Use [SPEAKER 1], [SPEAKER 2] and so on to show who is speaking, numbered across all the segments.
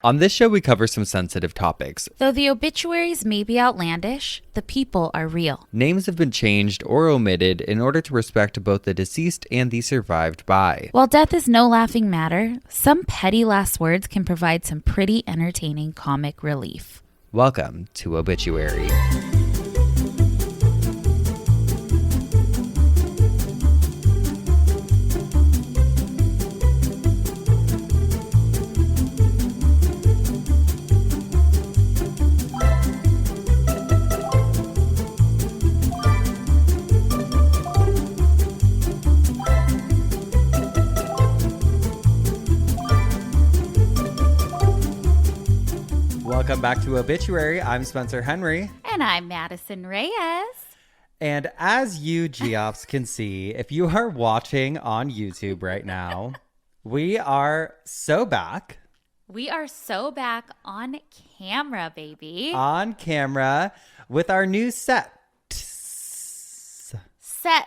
[SPEAKER 1] On this show, we cover some sensitive topics.
[SPEAKER 2] Though the obituaries may be outlandish, the people are real.
[SPEAKER 1] Names have been changed or omitted in order to respect both the deceased and the survived by.
[SPEAKER 2] While death is no laughing matter, some petty last words can provide some pretty entertaining comic relief.
[SPEAKER 1] Welcome to Obituary. Welcome back to Obituary. I'm Spencer Henry.
[SPEAKER 2] And I'm Madison Reyes.
[SPEAKER 1] And as you Geoffs can see, if you are watching on YouTube right now, we are so back.
[SPEAKER 2] We are so back on camera, baby.
[SPEAKER 1] On camera with our new set.
[SPEAKER 2] Sets.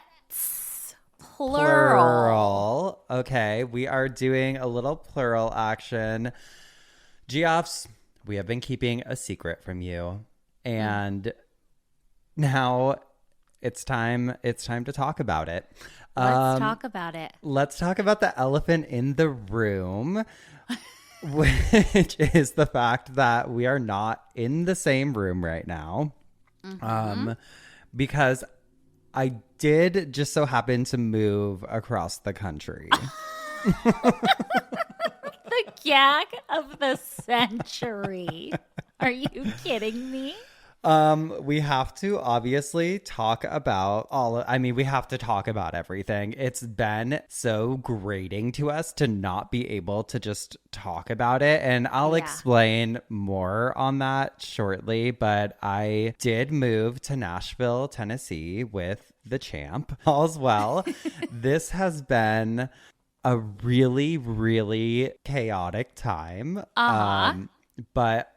[SPEAKER 2] Plural.
[SPEAKER 1] Okay, we are doing a little plural action. Geoffs, we have been keeping a secret from you, and now it's time to talk about it.
[SPEAKER 2] Let's talk about it.
[SPEAKER 1] Let's talk about the elephant in the room, which is the fact that we are not in the same room right now. Because I did just so happen to move across the country.
[SPEAKER 2] The gag of the century. Are you kidding me?
[SPEAKER 1] We have to obviously talk about we have to talk about everything. It's been so grating to us to not be able to just talk about it. And I'll explain more on that shortly. But I did move to Nashville, Tennessee with the champ. All's well. This has been a really, really chaotic time. But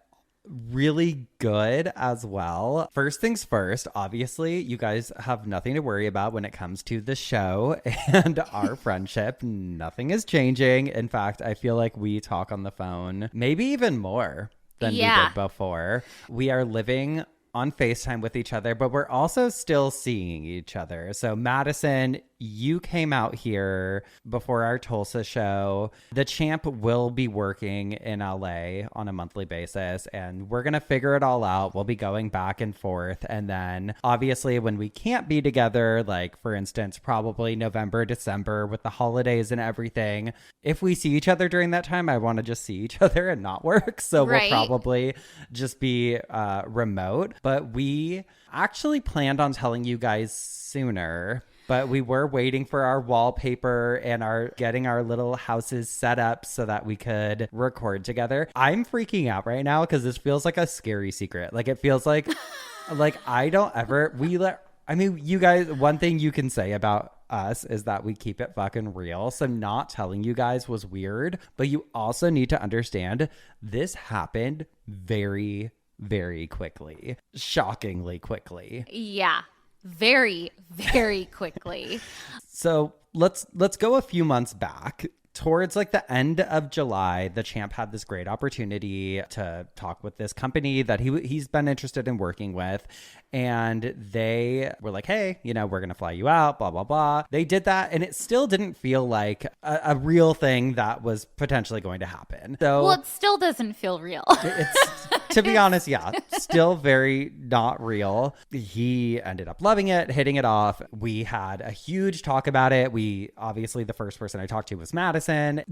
[SPEAKER 1] really good as well. First things first, obviously, you guys have nothing to worry about when it comes to the show and our friendship. Nothing is changing. In fact, I feel like we talk on the phone maybe even more than we did before. We are living on FaceTime with each other, but we're also still seeing each other. So Madison, you came out here before our Tulsa show. The champ will be working in LA on a monthly basis, and we're going to figure it all out. We'll be going back and forth. And then obviously when we can't be together, like for instance, probably November, December with the holidays and everything, if we see each other during that time, I want to just see each other and not work. So we'll probably just be remote. But we actually planned on telling you guys sooner, but we were waiting for our wallpaper and getting our little houses set up so that we could record together. I'm freaking out right now because this feels like a scary secret. Like it feels like I don't ever, you guys, one thing you can say about us is that we keep it fucking real. So not telling you guys was weird, but you also need to understand this happened very, very quickly. Shockingly quickly.
[SPEAKER 2] Yeah. Very, very quickly.
[SPEAKER 1] So let's go a few months back. Towards like the end of July, the champ had this great opportunity to talk with this company that he's been interested in working with. And they were like, hey, we're going to fly you out, blah, blah, blah. They did that. And it still didn't feel like a real thing that was potentially going to happen. So,
[SPEAKER 2] well, it still doesn't feel real.
[SPEAKER 1] It's, to be honest, still very not real. He ended up loving it, hitting it off. We had a huge talk about it. Obviously, the first person I talked to was Madison.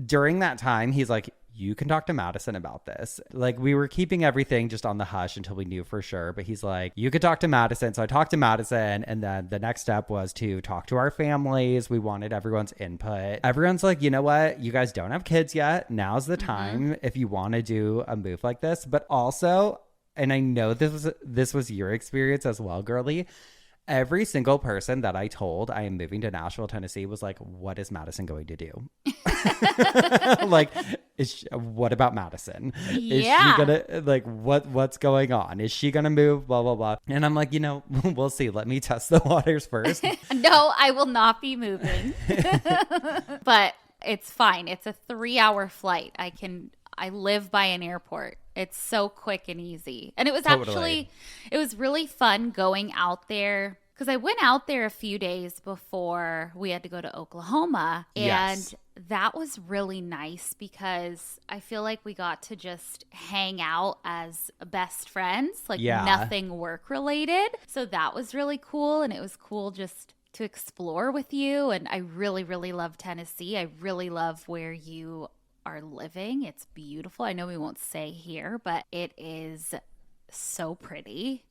[SPEAKER 1] During that time, he's like, you can talk to Madison about this. Like, we were keeping everything just on the hush until we knew for sure. But he's like, you could talk to Madison. So I talked to Madison. And then the next step was to talk to our families. We wanted everyone's input. Everyone's like, you know what? You guys don't have kids yet. Now's the time if you want to do a move like this. But also, and I know this was your experience as well, girly, every single person that I told I am moving to Nashville, Tennessee was like, what is Madison going to do? Like, what about Madison? Is she gonna, like, what's going on? Is she gonna move? Blah, blah, blah. And I'm like, we'll see. Let me test the waters first.
[SPEAKER 2] No, I will not be moving. But it's fine. It's a 3-hour flight. I can I live by an airport. It's so quick and easy. And it was
[SPEAKER 1] Totally.
[SPEAKER 2] it was really fun going out there because I went out there a few days before we had to go to Oklahoma.
[SPEAKER 1] Yes.
[SPEAKER 2] And that was really nice because I feel like we got to just hang out as best friends, like
[SPEAKER 1] Yeah.
[SPEAKER 2] nothing work related. So that was really cool. And it was cool just to explore with you. And I really, really love Tennessee. I really love where you are living. It's beautiful. I know we won't say here, but it is so pretty.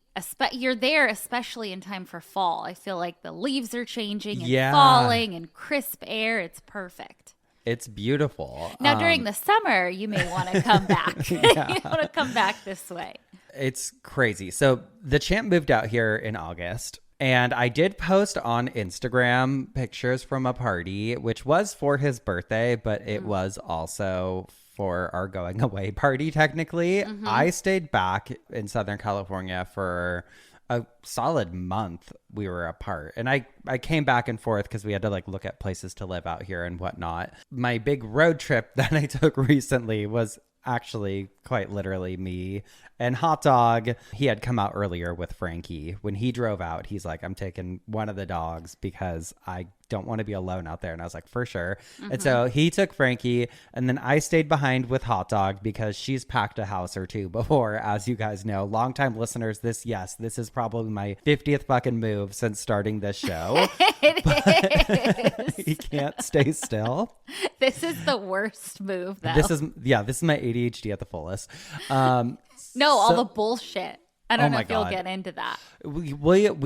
[SPEAKER 2] You're there, especially in time for fall. I feel like the leaves are changing and falling and crisp air. It's perfect.
[SPEAKER 1] It's beautiful.
[SPEAKER 2] Now, during the summer, you may want to come back. You want to come back this way.
[SPEAKER 1] It's crazy. So the champ moved out here in August. And I did post on Instagram pictures from a party, which was for his birthday, but it was also for our going away party, technically. I stayed back in Southern California for a solid month. We were apart. And I came back and forth because we had to like look at places to live out here and whatnot. My big road trip that I took recently was actually quite literally me and Hot Dog. He had come out earlier with Frankie. When he drove out, he's like, I'm taking one of the dogs because I don't want to be alone out there. And I was like, for sure. And so he took Frankie, and then I stayed behind with Hot Dog because she's packed a house or two before, as you guys know. Longtime listeners, this is probably my 50th fucking move since starting this show.
[SPEAKER 2] It is.
[SPEAKER 1] He can't stay still.
[SPEAKER 2] This is the worst move, though.
[SPEAKER 1] This is my ADHD at the fullest.
[SPEAKER 2] All the bullshit. I don't know
[SPEAKER 1] my
[SPEAKER 2] if you'll
[SPEAKER 1] God.
[SPEAKER 2] get into that.
[SPEAKER 1] We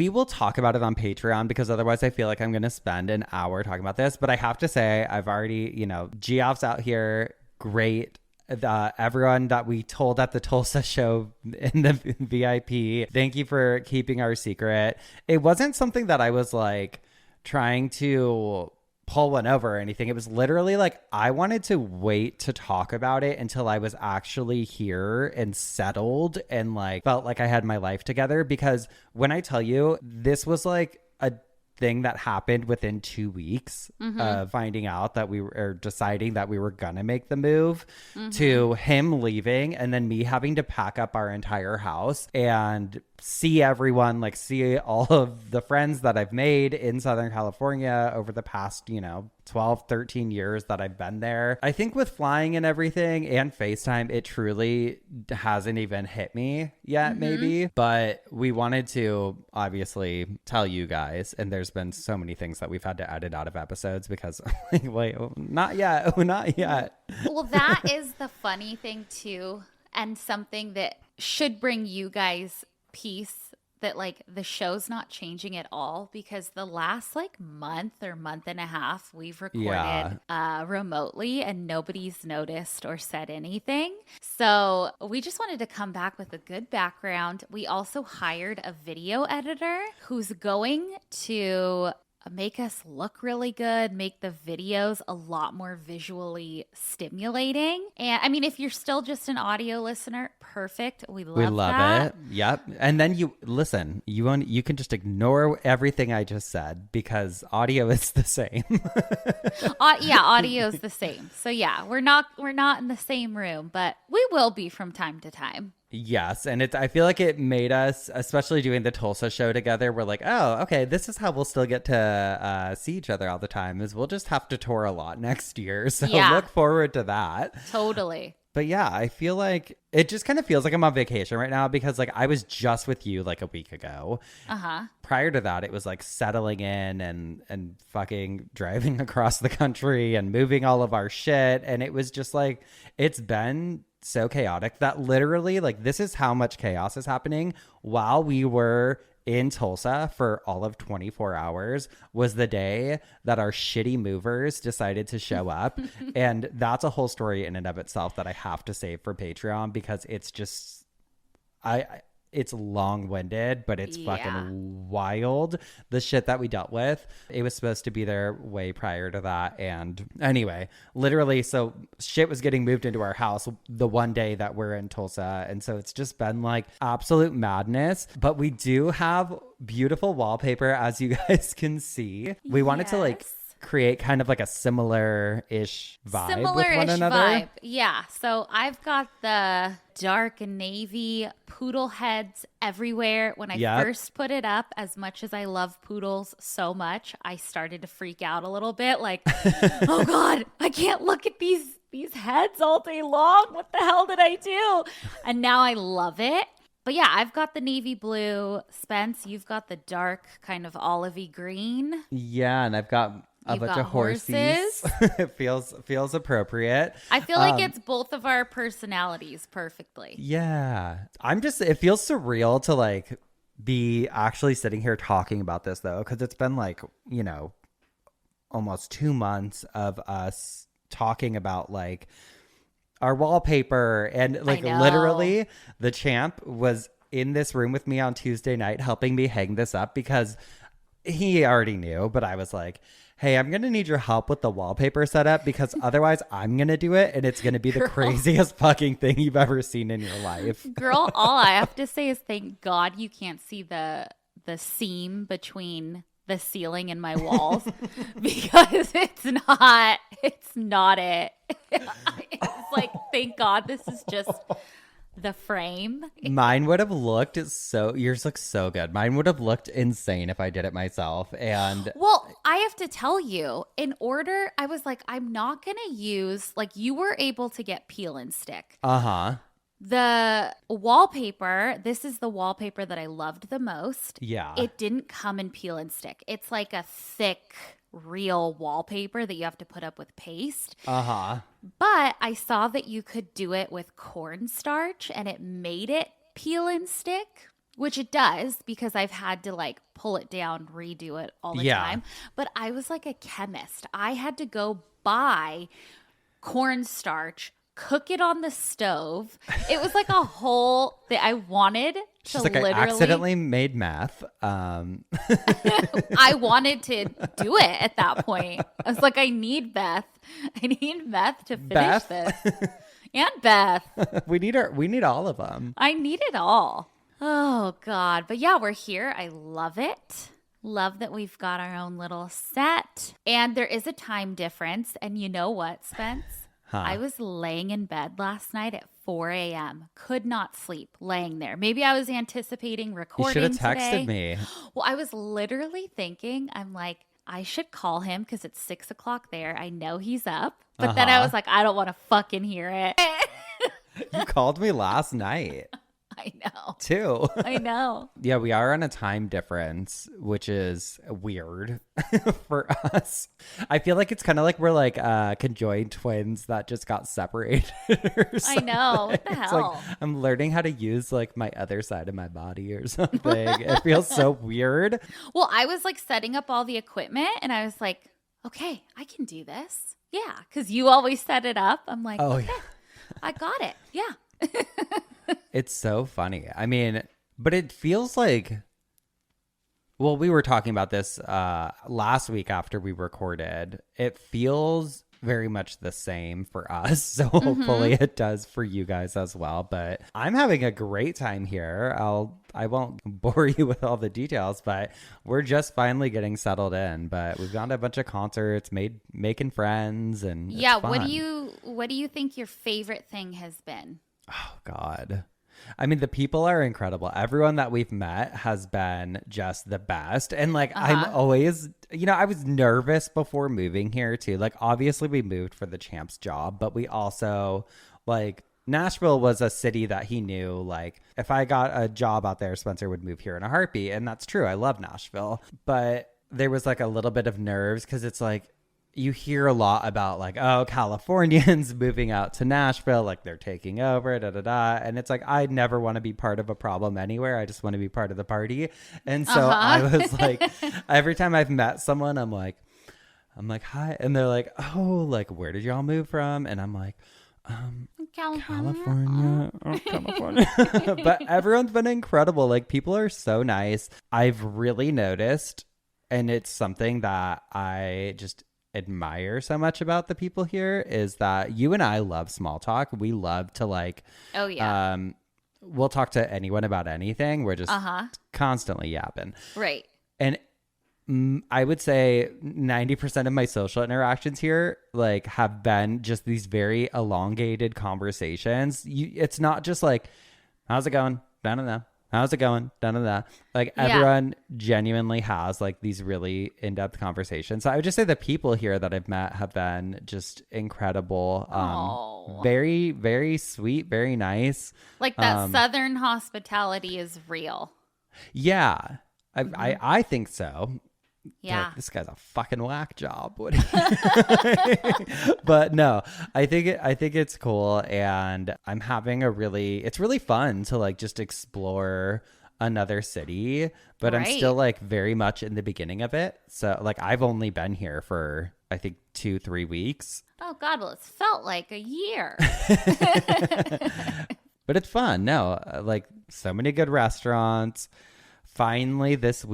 [SPEAKER 1] will talk about it on Patreon because otherwise I feel like I'm going to spend an hour talking about this. But I have to say, I've already, Geoffs out here, great. Everyone that we told at the Tulsa show in the VIP, thank you for keeping our secret. It wasn't something that I was like trying to pull one over or anything. It was literally like I wanted to wait to talk about it until I was actually here and settled and like felt like I had my life together, because when I tell you, this was like a thing that happened within 2 weeks of finding out that we were deciding that we were gonna make the move, to him leaving and then me having to pack up our entire house and see everyone, like see all of the friends that I've made in Southern California over the past 12 13 years that I've been there. I think with flying and everything and FaceTime, it truly hasn't even hit me yet, maybe, but we wanted to obviously tell you guys, and there's been so many things that we've had to edit out of episodes because wait, not yet.
[SPEAKER 2] Well, that is the funny thing too, and something that should bring you guys peace, that like the show's not changing at all, because the last like month or month and a half we've recorded remotely and nobody's noticed or said anything. So we just wanted to come back with a good background. We also hired a video editor who's going to make us look really good, make the videos a lot more visually stimulating. And I mean, if you're still just an audio listener, perfect. We love that.
[SPEAKER 1] It. Yep. And then you listen, you can just ignore everything I just said because audio is the same.
[SPEAKER 2] Audio is the same. So yeah, we're not in the same room, but we will be from time to time.
[SPEAKER 1] Yes, and I feel like it made us, especially doing the Tulsa show together, we're like, oh, okay, this is how we'll still get to see each other all the time, is we'll just have to tour a lot next year. So look forward to that.
[SPEAKER 2] Totally.
[SPEAKER 1] But yeah, I feel like it just kind of feels like I'm on vacation right now because like I was just with you like a week ago. Prior to that, it was like settling in and fucking driving across the country and moving all of our shit. And it was just like, it's been so chaotic that literally like this is how much chaos is happening while we were in Tulsa for all of 24 hours was the day that our shitty movers decided to show up. And that's a whole story in and of itself that I have to save for Patreon because it's just it's long-winded, but it's fucking wild, the shit that we dealt with. It was supposed to be there way prior to that. And anyway, literally, so shit was getting moved into our house the one day that we're in Tulsa. And so it's just been like absolute madness. But we do have beautiful wallpaper, as you guys can see. We wanted to like create kind of like a similar-ish vibe with one
[SPEAKER 2] Similar-ish
[SPEAKER 1] another?
[SPEAKER 2] vibe. Yeah. So I've got the dark navy poodle heads everywhere. When I
[SPEAKER 1] Yep.
[SPEAKER 2] first put it up, as much as I love poodles so much, I started to freak out a little bit. Like, oh God, I can't look at these heads all day long. What the hell did I do? And now I love it. But yeah, I've got the navy blue. Spence, you've got the dark kind of olivey green.
[SPEAKER 1] Yeah, and I've got a
[SPEAKER 2] You've
[SPEAKER 1] bunch
[SPEAKER 2] got
[SPEAKER 1] of horses. It feels appropriate.
[SPEAKER 2] I feel like it's both of our personalities perfectly.
[SPEAKER 1] Yeah. It feels surreal to like be actually sitting here talking about this though, because it's been like, you know, almost 2 months of us talking about like our wallpaper, and like literally the champ was in this room with me on Tuesday night helping me hang this up because he already knew, but I was like, hey, I'm going to need your help with the wallpaper setup because otherwise I'm going to do it and it's going to be the craziest fucking thing you've ever seen in your life.
[SPEAKER 2] Girl, all I have to say is thank God you can't see the seam between the ceiling and my walls because it's not it. It's like, thank God this is just the frame.
[SPEAKER 1] Mine would have looked yours looks so good. Mine would have looked insane if I did it myself. And
[SPEAKER 2] well, I have to tell you, I was like, I'm not going to use, like, you were able to get peel and stick.
[SPEAKER 1] uh-huh.
[SPEAKER 2] The wallpaper, this is the wallpaper that I loved the most.
[SPEAKER 1] Yeah.
[SPEAKER 2] It didn't come in peel and stick. It's like a thick, real wallpaper that you have to put up with paste.
[SPEAKER 1] Uh-huh.
[SPEAKER 2] But I saw that you could do it with cornstarch and it made it peel and stick, which it does because I've had to like pull it down, redo it all the time. But I was like a chemist. I had to go buy cornstarch, cook it on the stove. It was like a whole thing. I wanted to literally.
[SPEAKER 1] I accidentally made meth.
[SPEAKER 2] I wanted to do it at that point. I was like, I need meth. I need meth to finish this. And Beth.
[SPEAKER 1] We need all of them.
[SPEAKER 2] I need it all. Oh God. But yeah, we're here. I love it. Love that we've got our own little set. And there is a time difference. And you know what, Spence?
[SPEAKER 1] Huh.
[SPEAKER 2] I was laying in bed last night at 4 a.m. Could not sleep laying there. Maybe I was anticipating recording
[SPEAKER 1] You should have texted
[SPEAKER 2] today.
[SPEAKER 1] me.
[SPEAKER 2] Well, I was literally thinking, I'm like, I should call him because it's 6 o'clock there. I know he's up. But then I was like, I don't want to fucking hear it.
[SPEAKER 1] You called me last night.
[SPEAKER 2] I know.
[SPEAKER 1] Too.
[SPEAKER 2] I know.
[SPEAKER 1] Yeah, we are on a time difference, which is weird for us. I feel like it's kind of like we're like conjoined twins that just got separated or
[SPEAKER 2] I know. What the
[SPEAKER 1] It's
[SPEAKER 2] hell?
[SPEAKER 1] like I'm learning how to use like my other side of my body or something. It feels so weird.
[SPEAKER 2] Well, I was like setting up all the equipment and I was like, okay, I can do this. Yeah. Because you always set it up. I'm like,
[SPEAKER 1] Oh,
[SPEAKER 2] okay,
[SPEAKER 1] yeah.
[SPEAKER 2] I got it. Yeah.
[SPEAKER 1] It's so funny. I mean, but it feels like, well, we were talking about this last week after we recorded. It feels very much the same for us. So hopefully it does for you guys as well. But I'm having a great time here. I won't bore you with all the details, but we're just finally getting settled in. But we've gone to a bunch of concerts, making friends, and
[SPEAKER 2] Yeah.
[SPEAKER 1] it's fun.
[SPEAKER 2] What do you think your favorite thing has been?
[SPEAKER 1] Oh, God. I mean, the people are incredible. Everyone that we've met has been just the best. And like, I'm always, I was nervous before moving here too. Like, obviously we moved for the champ's job, but we also like Nashville was a city that he knew. Like, if I got a job out there, Spencer would move here in a heartbeat. And that's true. I love Nashville. But there was like a little bit of nerves because it's like, you hear a lot about like, oh, Californians moving out to Nashville, like they're taking over, da da da. And it's like, I never want to be part of a problem anywhere. I just want to be part of the party. And so I was like, every time I've met someone, I'm like, hi. And they're like, oh, like, where did y'all move from? And I'm like, California. Oh, California. But everyone's been incredible. Like, people are so nice. I've really noticed, and it's something that I just admire so much about the people here, is that you and I love small talk. We love to like,
[SPEAKER 2] Oh yeah.
[SPEAKER 1] We'll talk to anyone about anything. We're just constantly yapping.
[SPEAKER 2] Right.
[SPEAKER 1] And I would say 90% of my social interactions here like have been just these very elongated conversations. It's not just like, how's it going? Da-da-da. How's it going? Da-da-da. Like everyone genuinely has like these really in-depth conversations. So I would just say the people here that I've met have been just incredible. Very, very sweet, very nice.
[SPEAKER 2] Like that Southern hospitality is real.
[SPEAKER 1] Yeah, I think so.
[SPEAKER 2] Yeah.
[SPEAKER 1] Like, this guy's a fucking whack job. But no, I think it's cool, and I'm having it's really fun to like just explore another city, but I'm still like very much in the beginning of it. So like I've only been here for I think 2-3 weeks.
[SPEAKER 2] Oh God, well it's felt like a year.
[SPEAKER 1] But it's fun. No, like so many good restaurants. Finally, this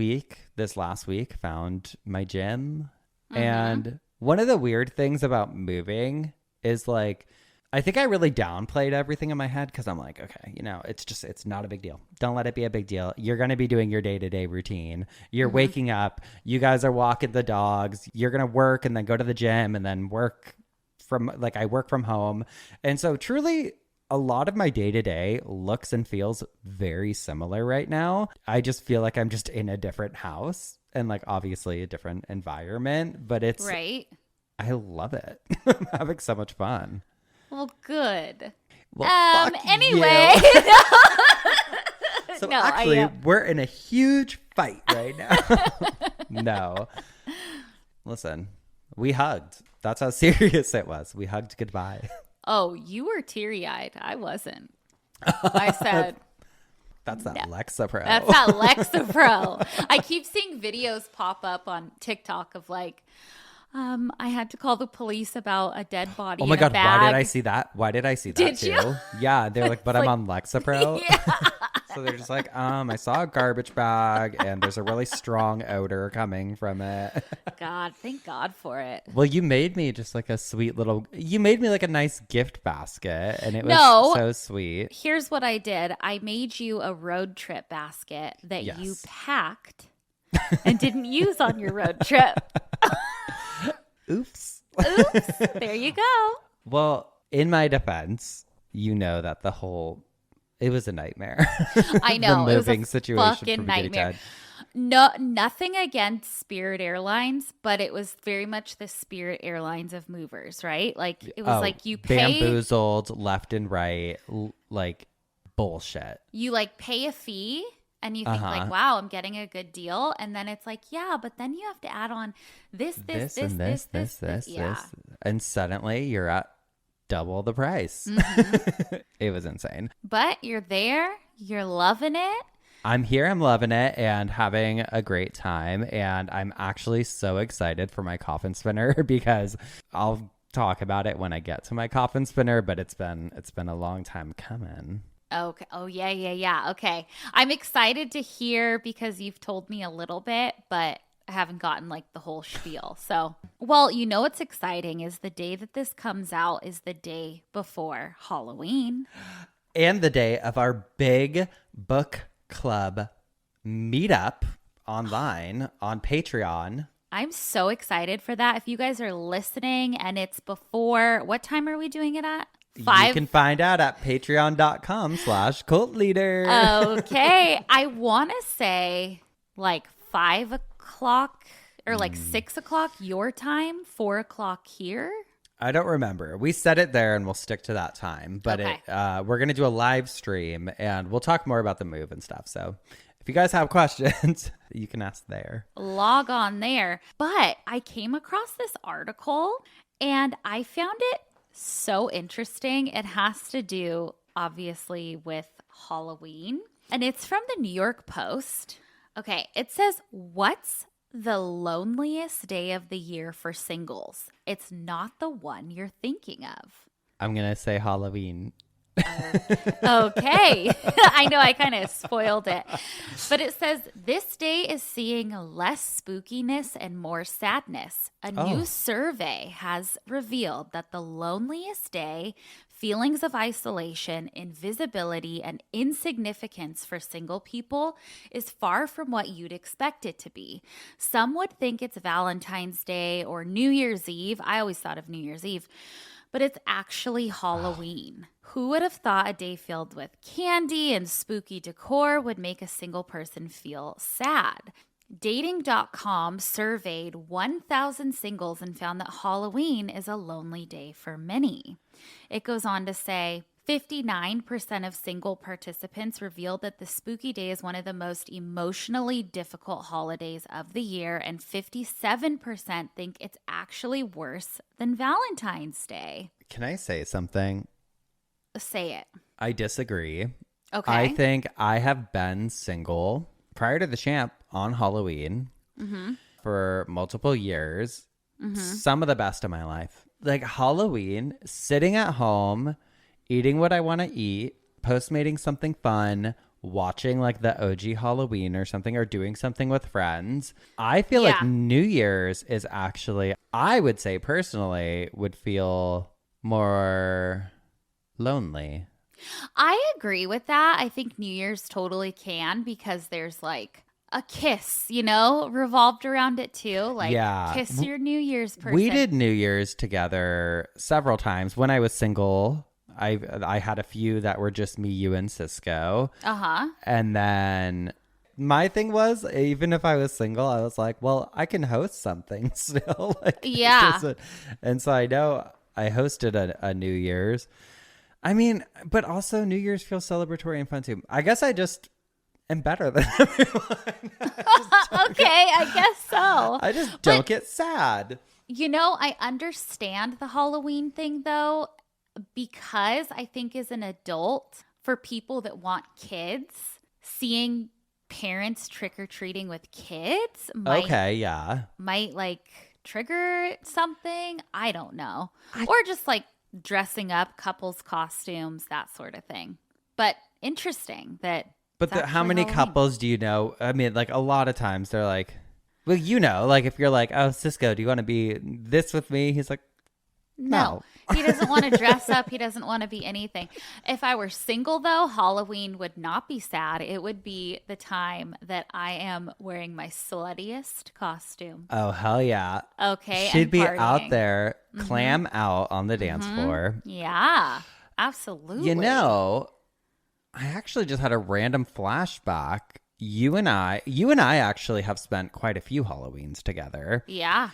[SPEAKER 1] last week, found my gym. And one of the weird things about moving is like, I think I really downplayed everything in my head because I'm like, okay, it's not a big deal. Don't let it be a big deal. You're going to be doing your day-to-day routine. You're waking up. You guys are walking the dogs. You're going to work and then go to the gym and then I work from home. And so truly, a lot of my day-to-day looks and feels very similar right now. I just feel like I'm just in a different house and like obviously a different environment, but it's
[SPEAKER 2] right.
[SPEAKER 1] I love it. I'm having so much fun.
[SPEAKER 2] Well, good.
[SPEAKER 1] Well,
[SPEAKER 2] anyway.
[SPEAKER 1] So actually, we're in a huge fight right now. No. Listen, we hugged. That's how serious it was. We hugged goodbye.
[SPEAKER 2] Oh, you were teary-eyed. I wasn't. I said...
[SPEAKER 1] That's that Lexapro.
[SPEAKER 2] That's that Lexapro. I keep seeing videos pop up on TikTok of like, I had to call the police about a dead body.
[SPEAKER 1] Oh my God,
[SPEAKER 2] bag.
[SPEAKER 1] why did I see that? Why did I see that
[SPEAKER 2] Did
[SPEAKER 1] too?
[SPEAKER 2] You?
[SPEAKER 1] Yeah, they're like, but I'm on Lexapro.
[SPEAKER 2] Yeah.
[SPEAKER 1] So they're just like, I saw a garbage bag and there's a really strong odor coming from it.
[SPEAKER 2] God, thank God for it.
[SPEAKER 1] Well, you made me just like you made me like a nice gift basket and it was so sweet.
[SPEAKER 2] Here's what I did. I made you a road trip basket that you packed and didn't use on your road trip.
[SPEAKER 1] Oops.
[SPEAKER 2] There you go.
[SPEAKER 1] Well, in my defense, you know that it was a nightmare.
[SPEAKER 2] I know.
[SPEAKER 1] The moving
[SPEAKER 2] it was a
[SPEAKER 1] situation
[SPEAKER 2] fucking nightmare. Nothing against Spirit Airlines, but it was very much the Spirit Airlines of movers, right? Like it was like you pay
[SPEAKER 1] bamboozled left and right, like bullshit.
[SPEAKER 2] You like pay a fee and you think like, wow, I'm getting a good deal, and then it's like, yeah, but then you have to add on this, yeah.
[SPEAKER 1] And suddenly you're at double the price. It was insane.
[SPEAKER 2] But you're there, you're loving it.
[SPEAKER 1] I'm here, I'm loving it and having a great time. And I'm actually so excited for my coffin spinner because I'll talk about it when I get to my coffin spinner, but it's been a long time coming.
[SPEAKER 2] Okay. Oh, yeah. Okay. I'm excited to hear because you've told me a little bit, but I haven't gotten like the whole spiel. So, well, what's exciting is the day that this comes out is the day before Halloween.
[SPEAKER 1] And the day of our big book club meetup online on Patreon.
[SPEAKER 2] I'm so excited for that. If you guys are listening and it's before, what time are we doing it at? 5?
[SPEAKER 1] You can find out at patreon.com/cultleader.
[SPEAKER 2] Okay. I want to say like 5 o'clock or like 6 o'clock your time, 4 o'clock here.
[SPEAKER 1] I don't remember. We said it there and we'll stick to that time. But we're going to do a live stream and we'll talk more about the move and stuff. So if you guys have questions, you can ask there.
[SPEAKER 2] Log on there. But I came across this article and I found it so interesting. It has to do, obviously, with Halloween. And it's from the New York Post. Okay, it says, what's the loneliest day of the year for singles? It's not the one you're thinking of.
[SPEAKER 1] I'm going to say Halloween.
[SPEAKER 2] Okay. I know I kind of spoiled it. But it says this day is seeing less spookiness and more sadness. A new survey has revealed that the loneliest day feelings of isolation, invisibility, and insignificance for single people is far from what you'd expect it to be. Some would think it's Valentine's Day or New Year's Eve. I always thought of New Year's Eve, but it's actually Halloween. Who would have thought a day filled with candy and spooky decor would make a single person feel sad? Dating.com surveyed 1,000 singles and found that Halloween is a lonely day for many. It goes on to say 59% of single participants revealed that the spooky day is one of the most emotionally difficult holidays of the year, and 57% think it's actually worse than Valentine's Day.
[SPEAKER 1] Can I say something?
[SPEAKER 2] Say it.
[SPEAKER 1] I disagree.
[SPEAKER 2] Okay.
[SPEAKER 1] I think I have been single prior to the champ on Halloween for multiple years. Some of the best of my life. Like Halloween, sitting at home, eating what I want to eat, Postmating something fun, watching like the OG Halloween or something, or doing something with friends. I feel like New Year's is actually, I would say personally, would feel more lonely.
[SPEAKER 2] I agree with that. I think New Year's totally can, because there's like a kiss, you know, revolved around it too. Like, kiss your New Year's person.
[SPEAKER 1] We did New Year's together several times when I was single. I had a few that were just me, you, and Cisco. And then my thing was, even if I was single, I was like, well, I can host something still. And so I know I hosted a New Year's. I mean, but also New Year's feels celebratory and fun too. I guess I just am better than everyone.
[SPEAKER 2] Okay, I guess so.
[SPEAKER 1] I just don't get sad.
[SPEAKER 2] You know, I understand the Halloween thing though, because I think as an adult, for people that want kids, seeing parents trick-or-treating with kids might like trigger something. I don't know. Or just like dressing up, couples costumes, that sort of thing. But interesting that.
[SPEAKER 1] But how many couples do you know? I mean, like a lot of times they're like, well, you know, like if you're like, oh, Cisco, do you want to be this with me? He's like, no.
[SPEAKER 2] He doesn't want to dress up. He doesn't want to be anything. If I were single, though, Halloween would not be sad. It would be the time that I am wearing my sluttiest costume.
[SPEAKER 1] Oh, hell yeah.
[SPEAKER 2] Okay.
[SPEAKER 1] She'd be out there, clam out on the dance floor.
[SPEAKER 2] Yeah, absolutely.
[SPEAKER 1] You know, I actually just had a random flashback. You and I actually have spent quite a few Halloweens together.
[SPEAKER 2] Yeah.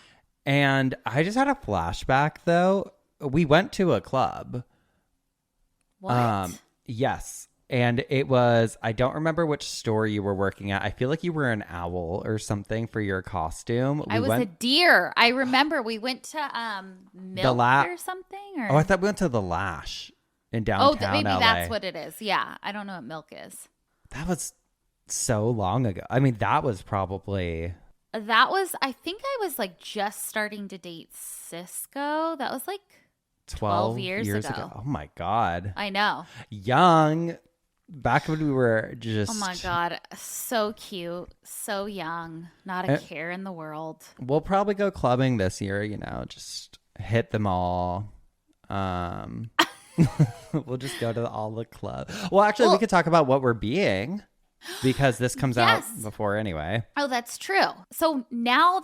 [SPEAKER 1] And I just had a flashback, though. We went to a club.
[SPEAKER 2] What?
[SPEAKER 1] Yes. And it was, I don't remember which store you were working at. I feel like you were an owl or something for your costume.
[SPEAKER 2] I was a deer. I remember we went to Milk or something. Or?
[SPEAKER 1] Oh, I thought we went to the Lash in downtown
[SPEAKER 2] maybe
[SPEAKER 1] LA.
[SPEAKER 2] that's what it is. Yeah. I don't know what Milk is.
[SPEAKER 1] That was so long ago. I mean, that was probably...
[SPEAKER 2] I think I was like just starting to date Cisco. That was like 12 years ago.
[SPEAKER 1] Oh my God.
[SPEAKER 2] I know.
[SPEAKER 1] Young. Back when we were just...
[SPEAKER 2] Oh my God. So cute. So young. Not a care in the world.
[SPEAKER 1] We'll probably go clubbing this year, you know, just hit them all. We'll just go to all the clubs. Well, actually, we could talk about what we're being. Because this comes out before anyway.
[SPEAKER 2] Oh, that's true. So now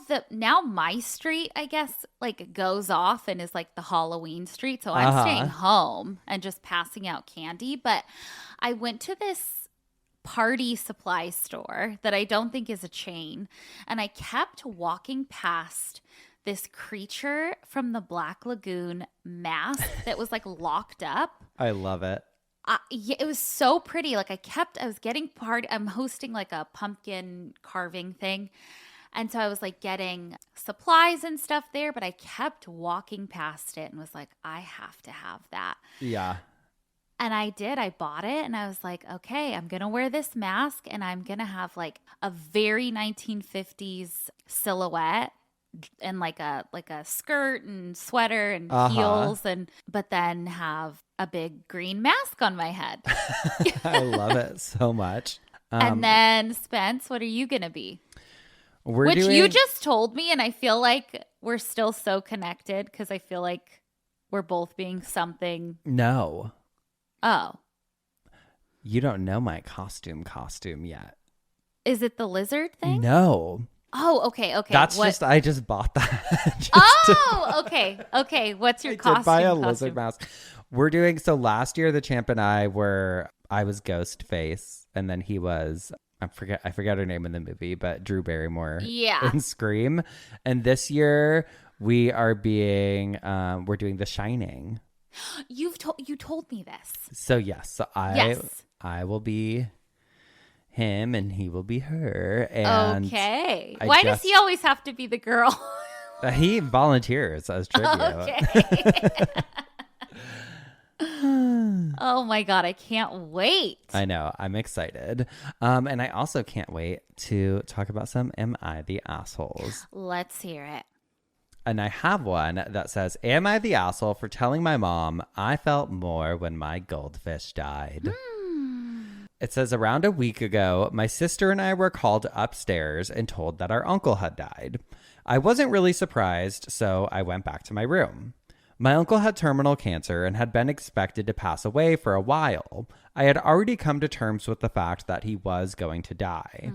[SPEAKER 2] my street, I guess, like goes off and is like the Halloween street. So I'm staying home and just passing out candy. But I went to this party supply store that I don't think is a chain. And I kept walking past this creature from the Black Lagoon mask that was like locked up.
[SPEAKER 1] I love it.
[SPEAKER 2] It was so pretty. Like I'm hosting like a pumpkin carving thing. And so I was like getting supplies and stuff there, but I kept walking past it and was like, I have to have that.
[SPEAKER 1] Yeah.
[SPEAKER 2] And I did. I bought it and I was like, okay, I'm going to wear this mask and I'm going to have like a very 1950s silhouette and like a skirt and sweater and heels, but then have a big green mask on my head.
[SPEAKER 1] I love it so much.
[SPEAKER 2] And then Spence, what are you gonna be? You just told me, and I feel like we're still so connected because I feel like we're both being something?
[SPEAKER 1] No.
[SPEAKER 2] Oh.
[SPEAKER 1] You don't know my costume yet.
[SPEAKER 2] Is it the lizard thing?
[SPEAKER 1] No.
[SPEAKER 2] Oh, okay.
[SPEAKER 1] That's I just bought that.
[SPEAKER 2] Okay. What's your
[SPEAKER 1] I
[SPEAKER 2] costume?
[SPEAKER 1] did buy a lizard mask. We're doing, so last year the champ and I was Ghostface, and then he was, I forget her name in the movie, but Drew Barrymore in Scream. And this year we are we're doing The Shining.
[SPEAKER 2] You told me this.
[SPEAKER 1] So yes, I will be him and he will be her. And
[SPEAKER 2] okay. Why does he always have to be the girl?
[SPEAKER 1] He volunteers as tribute.
[SPEAKER 2] Okay. Oh my God, I can't wait.
[SPEAKER 1] I know. I'm excited. And I also can't wait to talk about some Am I the Assholes?
[SPEAKER 2] Let's hear it.
[SPEAKER 1] And I have one that says, am I the asshole for telling my mom I felt more when my goldfish died? It says, around a week ago, my sister and I were called upstairs and told that our uncle had died. I wasn't really surprised, so I went back to my room. My uncle had terminal cancer and had been expected to pass away for a while. I had already come to terms with the fact that he was going to die.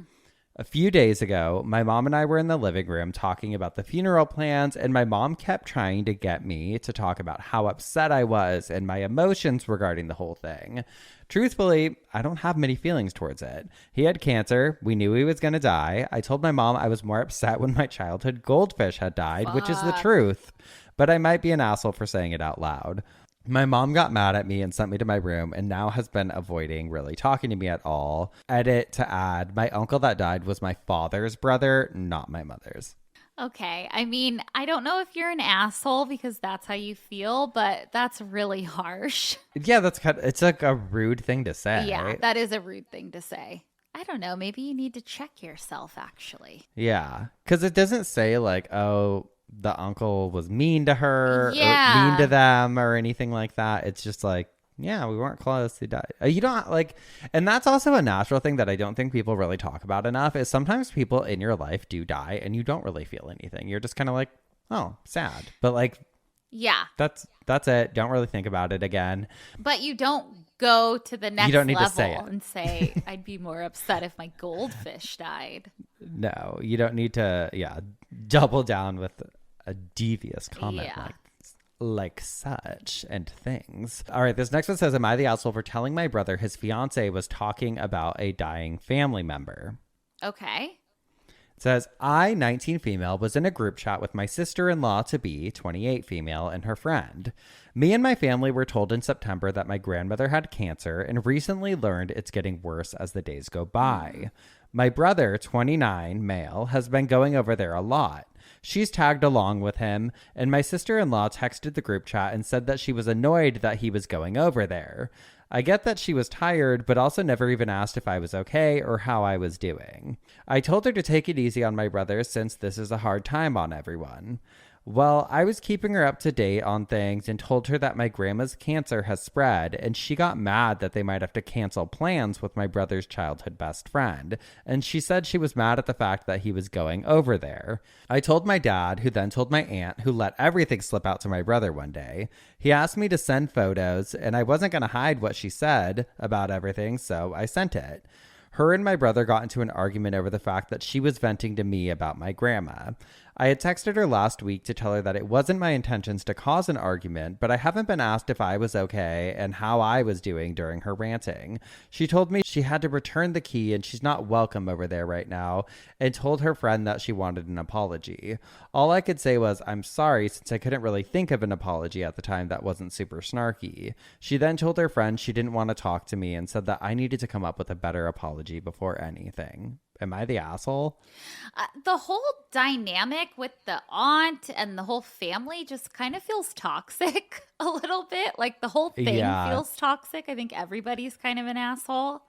[SPEAKER 1] A few days ago, my mom and I were in the living room talking about the funeral plans, and my mom kept trying to get me to talk about how upset I was and my emotions regarding the whole thing. Truthfully, I don't have many feelings towards it. He had cancer. We knew he was going to die. I told my mom I was more upset when my childhood goldfish had died, which is the truth. But I might be an asshole for saying it out loud. My mom got mad at me and sent me to my room and now has been avoiding really talking to me at all. Edit to add, my uncle that died was my father's brother, not my mother's.
[SPEAKER 2] Okay. I mean, I don't know if you're an asshole because that's how you feel, but that's really harsh.
[SPEAKER 1] Yeah, it's like a rude thing to say.
[SPEAKER 2] Yeah,
[SPEAKER 1] right?
[SPEAKER 2] That is a rude thing to say. I don't know. Maybe you need to check yourself, actually.
[SPEAKER 1] Yeah, because it doesn't say like, oh, the uncle was mean to her or mean to them or anything like that. It's just like, yeah, we weren't close. He died. You don't like, and that's also a natural thing that I don't think people really talk about enough is sometimes people in your life do die and you don't really feel anything. You're just kind of like, oh, sad. But like,
[SPEAKER 2] yeah,
[SPEAKER 1] that's it. Don't really think about it again.
[SPEAKER 2] But you don't go to the next
[SPEAKER 1] you don't need
[SPEAKER 2] level
[SPEAKER 1] to say
[SPEAKER 2] and say, I'd be more upset if my goldfish died.
[SPEAKER 1] No, you don't need to, double down with a devious comment like such and things. All right, this next one says, am I the asshole for telling my brother his fiance was talking about a dying family member?
[SPEAKER 2] Okay.
[SPEAKER 1] It says, I, 19 female, was in a group chat with my sister-in-law to be 28 female and her friend. Me and my family were told in September that my grandmother had cancer and recently learned it's getting worse as the days go by. My brother, 29 male, has been going over there a lot. She's tagged along with him, and my sister-in-law texted the group chat and said that she was annoyed that he was going over there. I get that she was tired, but also never even asked if I was okay or how I was doing. I told her to take it easy on my brother since this is a hard time on everyone. Well, I was keeping her up to date on things and told her that my grandma's cancer has spread, and she got mad that they might have to cancel plans with my brother's childhood best friend, and she said she was mad at the fact that he was going over there. I told my dad, who then told my aunt, who let everything slip out to my brother one day. He asked me to send photos, and I wasn't going to hide what she said about everything, so I sent it. Her and my brother got into an argument over the fact that she was venting to me about my grandma. I had texted her last week to tell her that it wasn't my intentions to cause an argument, but I haven't been asked if I was okay and how I was doing during her ranting. She told me she had to return the key and she's not welcome over there right now, and told her friend that she wanted an apology. All I could say was, I'm sorry, since I couldn't really think of an apology at the time that wasn't super snarky. She then told her friend she didn't want to talk to me and said that I needed to come up with a better apology before anything. Am I the asshole?
[SPEAKER 2] The whole dynamic with the aunt and the whole family just kind of feels toxic a little bit. Like the whole thing feels toxic. I think everybody's kind of an asshole.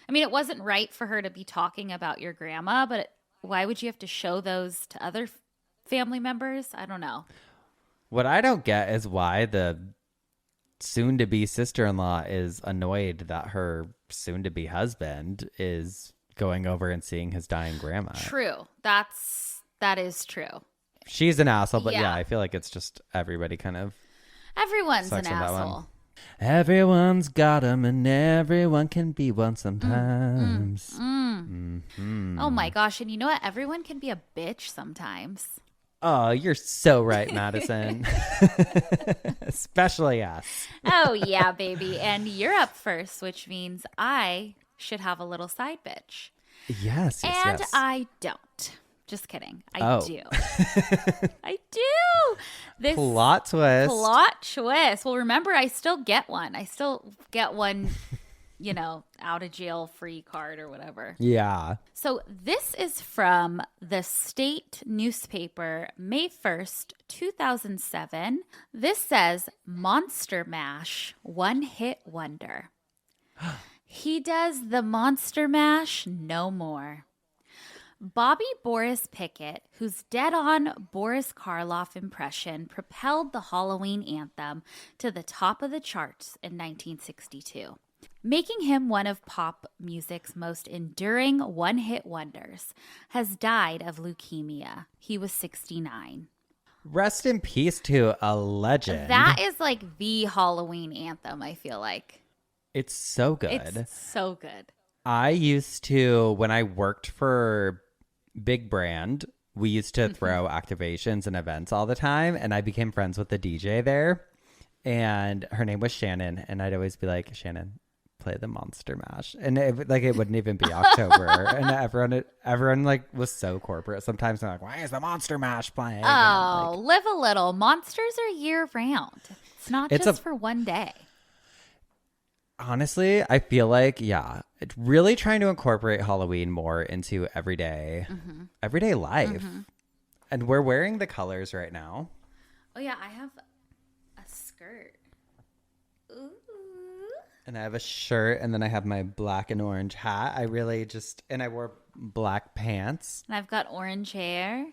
[SPEAKER 2] I mean, it wasn't right for her to be talking about your grandma, but why would you have to show those to other family members? I don't know.
[SPEAKER 1] What I don't get is why the soon-to-be sister-in-law is annoyed that her soon-to-be husband is going over and seeing his dying grandma.
[SPEAKER 2] True. That is true.
[SPEAKER 1] She's an asshole, but yeah, I feel like it's just everybody kind of.
[SPEAKER 2] Everyone's
[SPEAKER 1] Sucks
[SPEAKER 2] an
[SPEAKER 1] on that one.
[SPEAKER 2] asshole.
[SPEAKER 1] Everyone's got 'em and everyone can be one sometimes.
[SPEAKER 2] Oh my gosh. And you know what? Everyone can be a bitch sometimes.
[SPEAKER 1] Oh, you're so right, Madison. Especially us.
[SPEAKER 2] Oh, yeah, baby. And you're up first, which means I should have a little side bitch.
[SPEAKER 1] Yes,
[SPEAKER 2] And
[SPEAKER 1] yes.
[SPEAKER 2] I don't. Just kidding. I do. I do. This
[SPEAKER 1] Plot twist.
[SPEAKER 2] Plot twist. Well, remember, I still get one. Out of jail free card or whatever.
[SPEAKER 1] Yeah.
[SPEAKER 2] So this is from the state newspaper, May 1st, 2007. This says Monster Mash, one hit wonder. He does the Monster Mash no more. Bobby Boris Pickett, whose dead-on Boris Karloff impression propelled the Halloween anthem to the top of the charts in 1962, making him one of pop music's most enduring one-hit wonders, has died of leukemia. He was 69.
[SPEAKER 1] Rest in peace to a legend.
[SPEAKER 2] That is like the Halloween anthem, I feel like.
[SPEAKER 1] It's so good.
[SPEAKER 2] It's so good.
[SPEAKER 1] I used to, when I worked for Big Brand, we used to throw activations and events all the time, and I became friends with the DJ there, and her name was Shannon, and I'd always be like, Shannon, play the Monster Mash, and it wouldn't even be October, and everyone like was so corporate. Sometimes they're like, why is the Monster Mash playing?
[SPEAKER 2] Oh, live a little. Monsters are year round. It's not just for one day.
[SPEAKER 1] Honestly, I feel like, it's really trying to incorporate Halloween more into everyday life. And we're wearing the colors right now.
[SPEAKER 2] Oh, yeah, I have a skirt. Ooh.
[SPEAKER 1] And I have a shirt, and then I have my black and orange hat. And I wore black pants.
[SPEAKER 2] And I've got orange hair.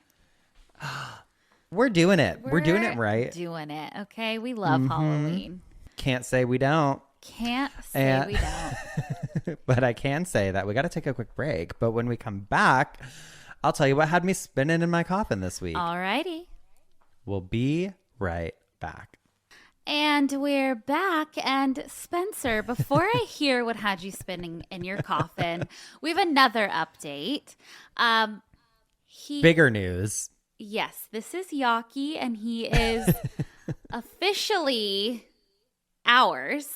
[SPEAKER 1] We're doing it. We're doing it right.
[SPEAKER 2] Doing it, okay? We love Halloween.
[SPEAKER 1] Can't say we don't.
[SPEAKER 2] Can't say we don't.
[SPEAKER 1] But I can say that we got to take a quick break. But when we come back, I'll tell you what had me spinning in my coffin this week.
[SPEAKER 2] Alrighty.
[SPEAKER 1] We'll be right back.
[SPEAKER 2] And we're back. And Spencer, before I hear what had you spinning in your coffin, we have another update.
[SPEAKER 1] Bigger news.
[SPEAKER 2] Yes, this is Yaki, and he is officially ours.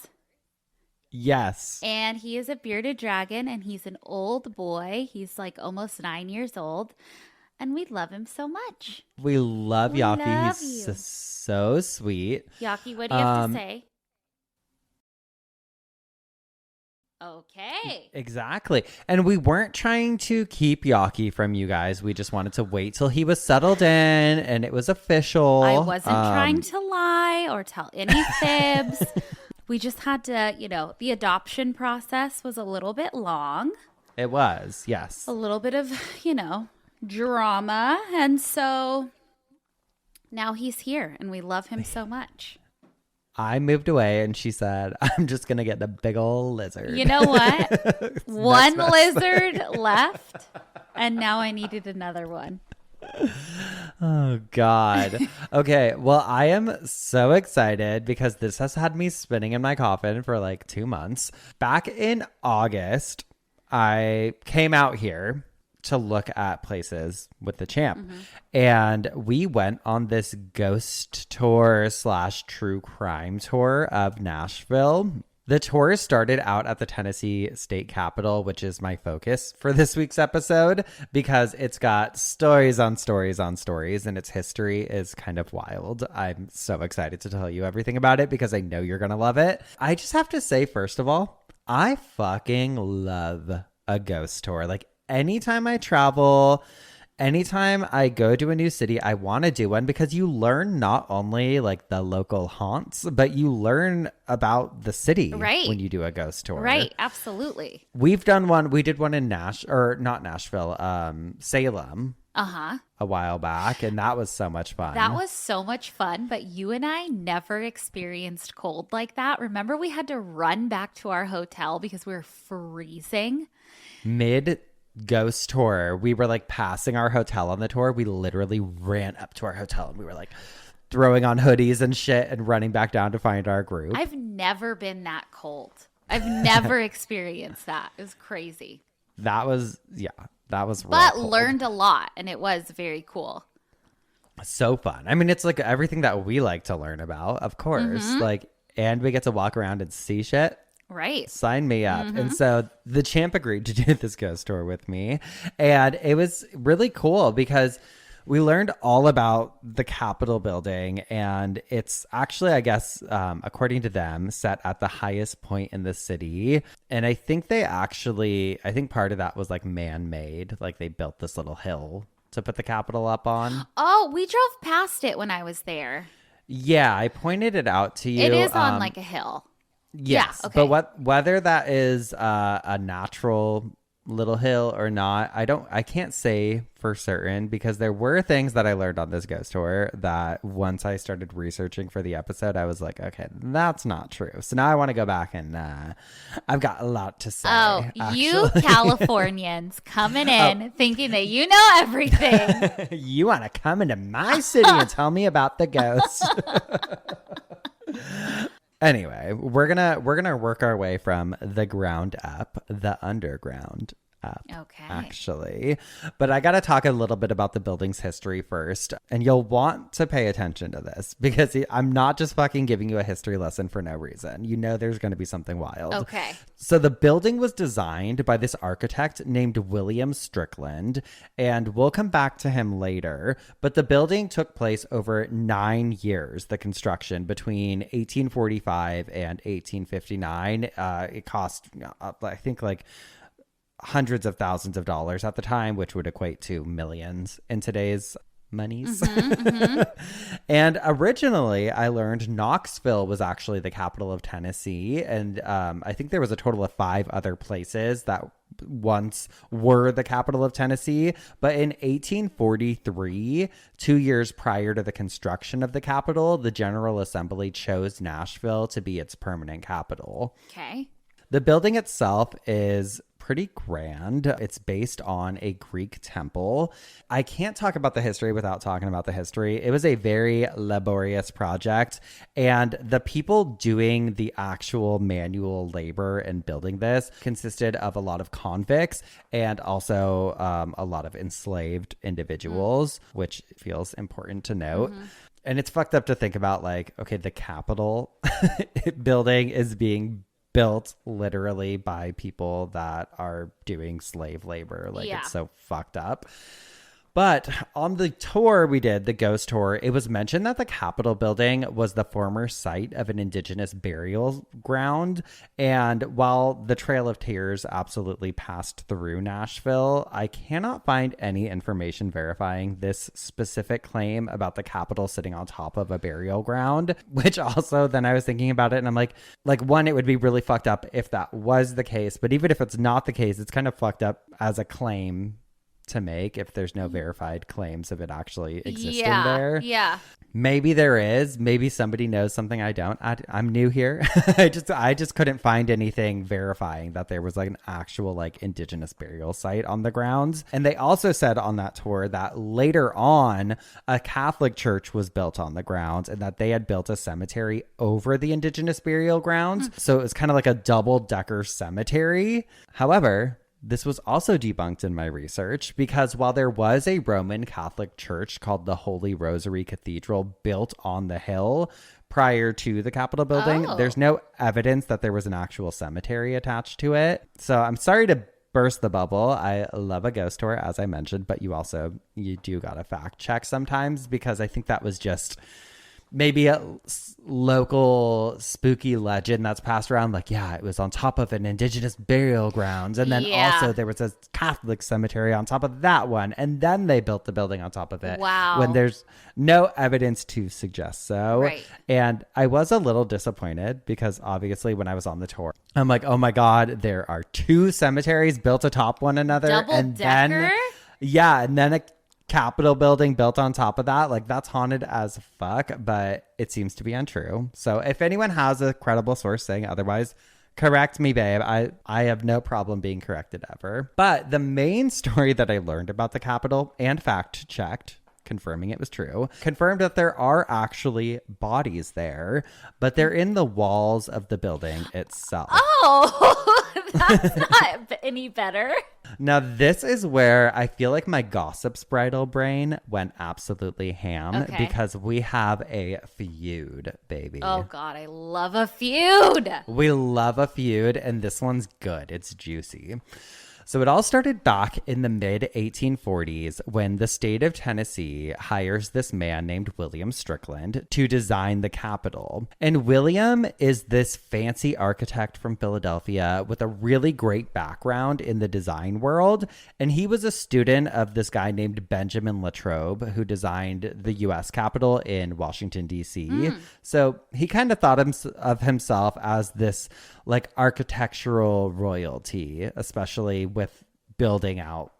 [SPEAKER 1] Yes.
[SPEAKER 2] And he is a bearded dragon, and he's an old boy. He's like almost 9 years old, and we love him so much.
[SPEAKER 1] We love Yaki.
[SPEAKER 2] Love
[SPEAKER 1] He's
[SPEAKER 2] you.
[SPEAKER 1] so sweet.
[SPEAKER 2] Yaki, what do you have to say? Okay.
[SPEAKER 1] Exactly. And we weren't trying to keep Yaki from you guys. We just wanted to wait till he was settled in and it was official.
[SPEAKER 2] I wasn't trying to lie or tell any fibs. We just had to, the adoption process was a little bit long.
[SPEAKER 1] It was, yes.
[SPEAKER 2] A little bit of, drama. And so now he's here and we love him so much.
[SPEAKER 1] I moved away and she said, I'm just going to get the big old lizard.
[SPEAKER 2] You know what? One lizard left and now I needed another one.
[SPEAKER 1] Oh, God. Okay. Well, I am so excited because this has had me spinning in my coffin for like 2 months. Back in August, I came out here to look at places with the champ.
[SPEAKER 2] Mm-hmm.
[SPEAKER 1] And we went on this ghost tour / true crime tour of Nashville. The tour started out at the Tennessee State Capitol, which is my focus for this week's episode, because it's got stories on stories on stories, and its history is kind of wild. I'm so excited to tell you everything about it because I know you're going to love it. I just have to say, first of all, I fucking love a ghost tour. Like, anytime I travel, anytime I go to a new city, I want to do one because you learn not only like the local haunts, but you learn about the city when you do a ghost tour.
[SPEAKER 2] Right. Absolutely.
[SPEAKER 1] We've done one. We did one in Salem. A while back, and that was so much fun.
[SPEAKER 2] That was so much fun, but you and I never experienced cold like that. Remember, we had to run back to our hotel because we were freezing.
[SPEAKER 1] Mid ghost tour, we were like passing our hotel on the tour. We literally ran up to our hotel and we were like, throwing on hoodies and shit and running back down to find our group.
[SPEAKER 2] I've never been that cold. I've never experienced that. It was crazy.
[SPEAKER 1] That was real
[SPEAKER 2] But
[SPEAKER 1] cold.
[SPEAKER 2] learned a lot, and it was very cool.
[SPEAKER 1] So fun. I mean, it's like everything that we like to learn about, of course. Like, and we get to walk around and see shit.
[SPEAKER 2] Right.
[SPEAKER 1] Sign me up. And so the champ agreed to do this ghost tour with me. And it was really cool because we learned all about the Capitol building. And it's actually, I guess, according to them, set at the highest point in the city. And I think I think part of that was like man-made. Like they built this little hill to put the Capitol up on.
[SPEAKER 2] Oh, we drove past it when I was there.
[SPEAKER 1] Yeah, I pointed it out to you.
[SPEAKER 2] It is on like a hill.
[SPEAKER 1] Yes,
[SPEAKER 2] yeah, okay.
[SPEAKER 1] But whether that is a natural little hill or not, I can't say for certain, because there were things that I learned on this ghost tour that once I started researching for the episode, I was like, okay, that's not true. So now I want to go back and I've got a lot to say.
[SPEAKER 2] Oh,
[SPEAKER 1] actually.
[SPEAKER 2] You Californians coming in thinking that you know everything.
[SPEAKER 1] You want to come into my city and tell me about the ghosts. Anyway, we're gonna work our way from the ground up, the underground up,
[SPEAKER 2] Okay.
[SPEAKER 1] actually. But I gotta talk a little bit about the building's history first, and you'll want to pay attention to this because I'm not just fucking giving you a history lesson for no reason. You know there's gonna be something wild.
[SPEAKER 2] Okay.
[SPEAKER 1] So the building was designed by this architect named William Strickland, and we'll come back to him later. But the building took place over 9 years, the construction between 1845 and 1859. It cost, I think, like hundreds of thousands of dollars at the time, which would equate to millions in today's monies. And originally, I learned Knoxville was actually the capital of Tennessee. And I think there was a total of 5 other places that once were the capital of Tennessee. But in 1843, 2 years prior to the construction of the capital, the General Assembly chose Nashville to be its permanent capital.
[SPEAKER 2] Okay.
[SPEAKER 1] The building itself is pretty grand. It's based on a Greek temple. I can't talk about the history without talking about the history. It was a very laborious project, and the people doing the actual manual labor in building this consisted of a lot of convicts and also a lot of enslaved individuals, which feels important to note. And it's fucked up to think about, like, okay, the Capitol building is being built literally by people that are doing slave labor. Like,
[SPEAKER 2] Yeah.
[SPEAKER 1] it's so fucked up. But on the tour we did, the ghost tour, it was mentioned that the Capitol building was the former site of an indigenous burial ground. And while the Trail of Tears absolutely passed through Nashville, I cannot find any information verifying this specific claim about the Capitol sitting on top of a burial ground, which also then I was thinking about it and I'm like, one, it would be really fucked up if that was the case. But even if it's not the case, it's kind of fucked up as a claim to make if there's no verified claims of it actually existing there.
[SPEAKER 2] Yeah.
[SPEAKER 1] Maybe there is. Maybe somebody knows something I don't. I'm new here. I just couldn't find anything verifying that there was like an actual like indigenous burial site on the grounds. And they also said on that tour that later on a Catholic church was built on the grounds and that they had built a cemetery over the indigenous burial grounds. So it was kind of like a double-decker cemetery. However, this was also debunked in my research because while there was a Roman Catholic church called the Holy Rosary Cathedral built on the hill prior to the Capitol building, there's no evidence that there was an actual cemetery attached to it. So I'm sorry to burst the bubble. I love a ghost tour, as I mentioned, but you do gotta fact check sometimes because I think that was just maybe a local spooky legend that's passed around, like, yeah, it was on top of an indigenous burial grounds, and then also there was a Catholic cemetery on top of that one, and then they built the building on top of it.
[SPEAKER 2] Wow.
[SPEAKER 1] When there's no evidence to suggest so.
[SPEAKER 2] Right.
[SPEAKER 1] And I was a little disappointed because obviously when I was on the tour, I'm like, oh my God, there are 2 cemeteries built atop one another.
[SPEAKER 2] Double decker?
[SPEAKER 1] And then a Capitol building built on top of that. Like, that's haunted as fuck, but it seems to be untrue. So if anyone has a credible source saying otherwise, correct me, babe. I have no problem being corrected ever. But the main story that I learned about the Capitol and fact checked, confirming it was true, confirmed that there are actually bodies there, but they're in the walls of the building itself.
[SPEAKER 2] Oh, that's not any better.
[SPEAKER 1] Now, this is where I feel like my gossip's bridal brain went absolutely ham because we have a feud, baby.
[SPEAKER 2] Oh, God, I love a feud.
[SPEAKER 1] We love a feud, and this one's good. It's juicy. So it all started back in the mid-1840s when the state of Tennessee hires this man named William Strickland to design the Capitol. And William is this fancy architect from Philadelphia with a really great background in the design world. And he was a student of this guy named Benjamin Latrobe, who designed the U.S. Capitol in Washington, D.C. So he kind of thought of himself as this like architectural royalty, especially with building out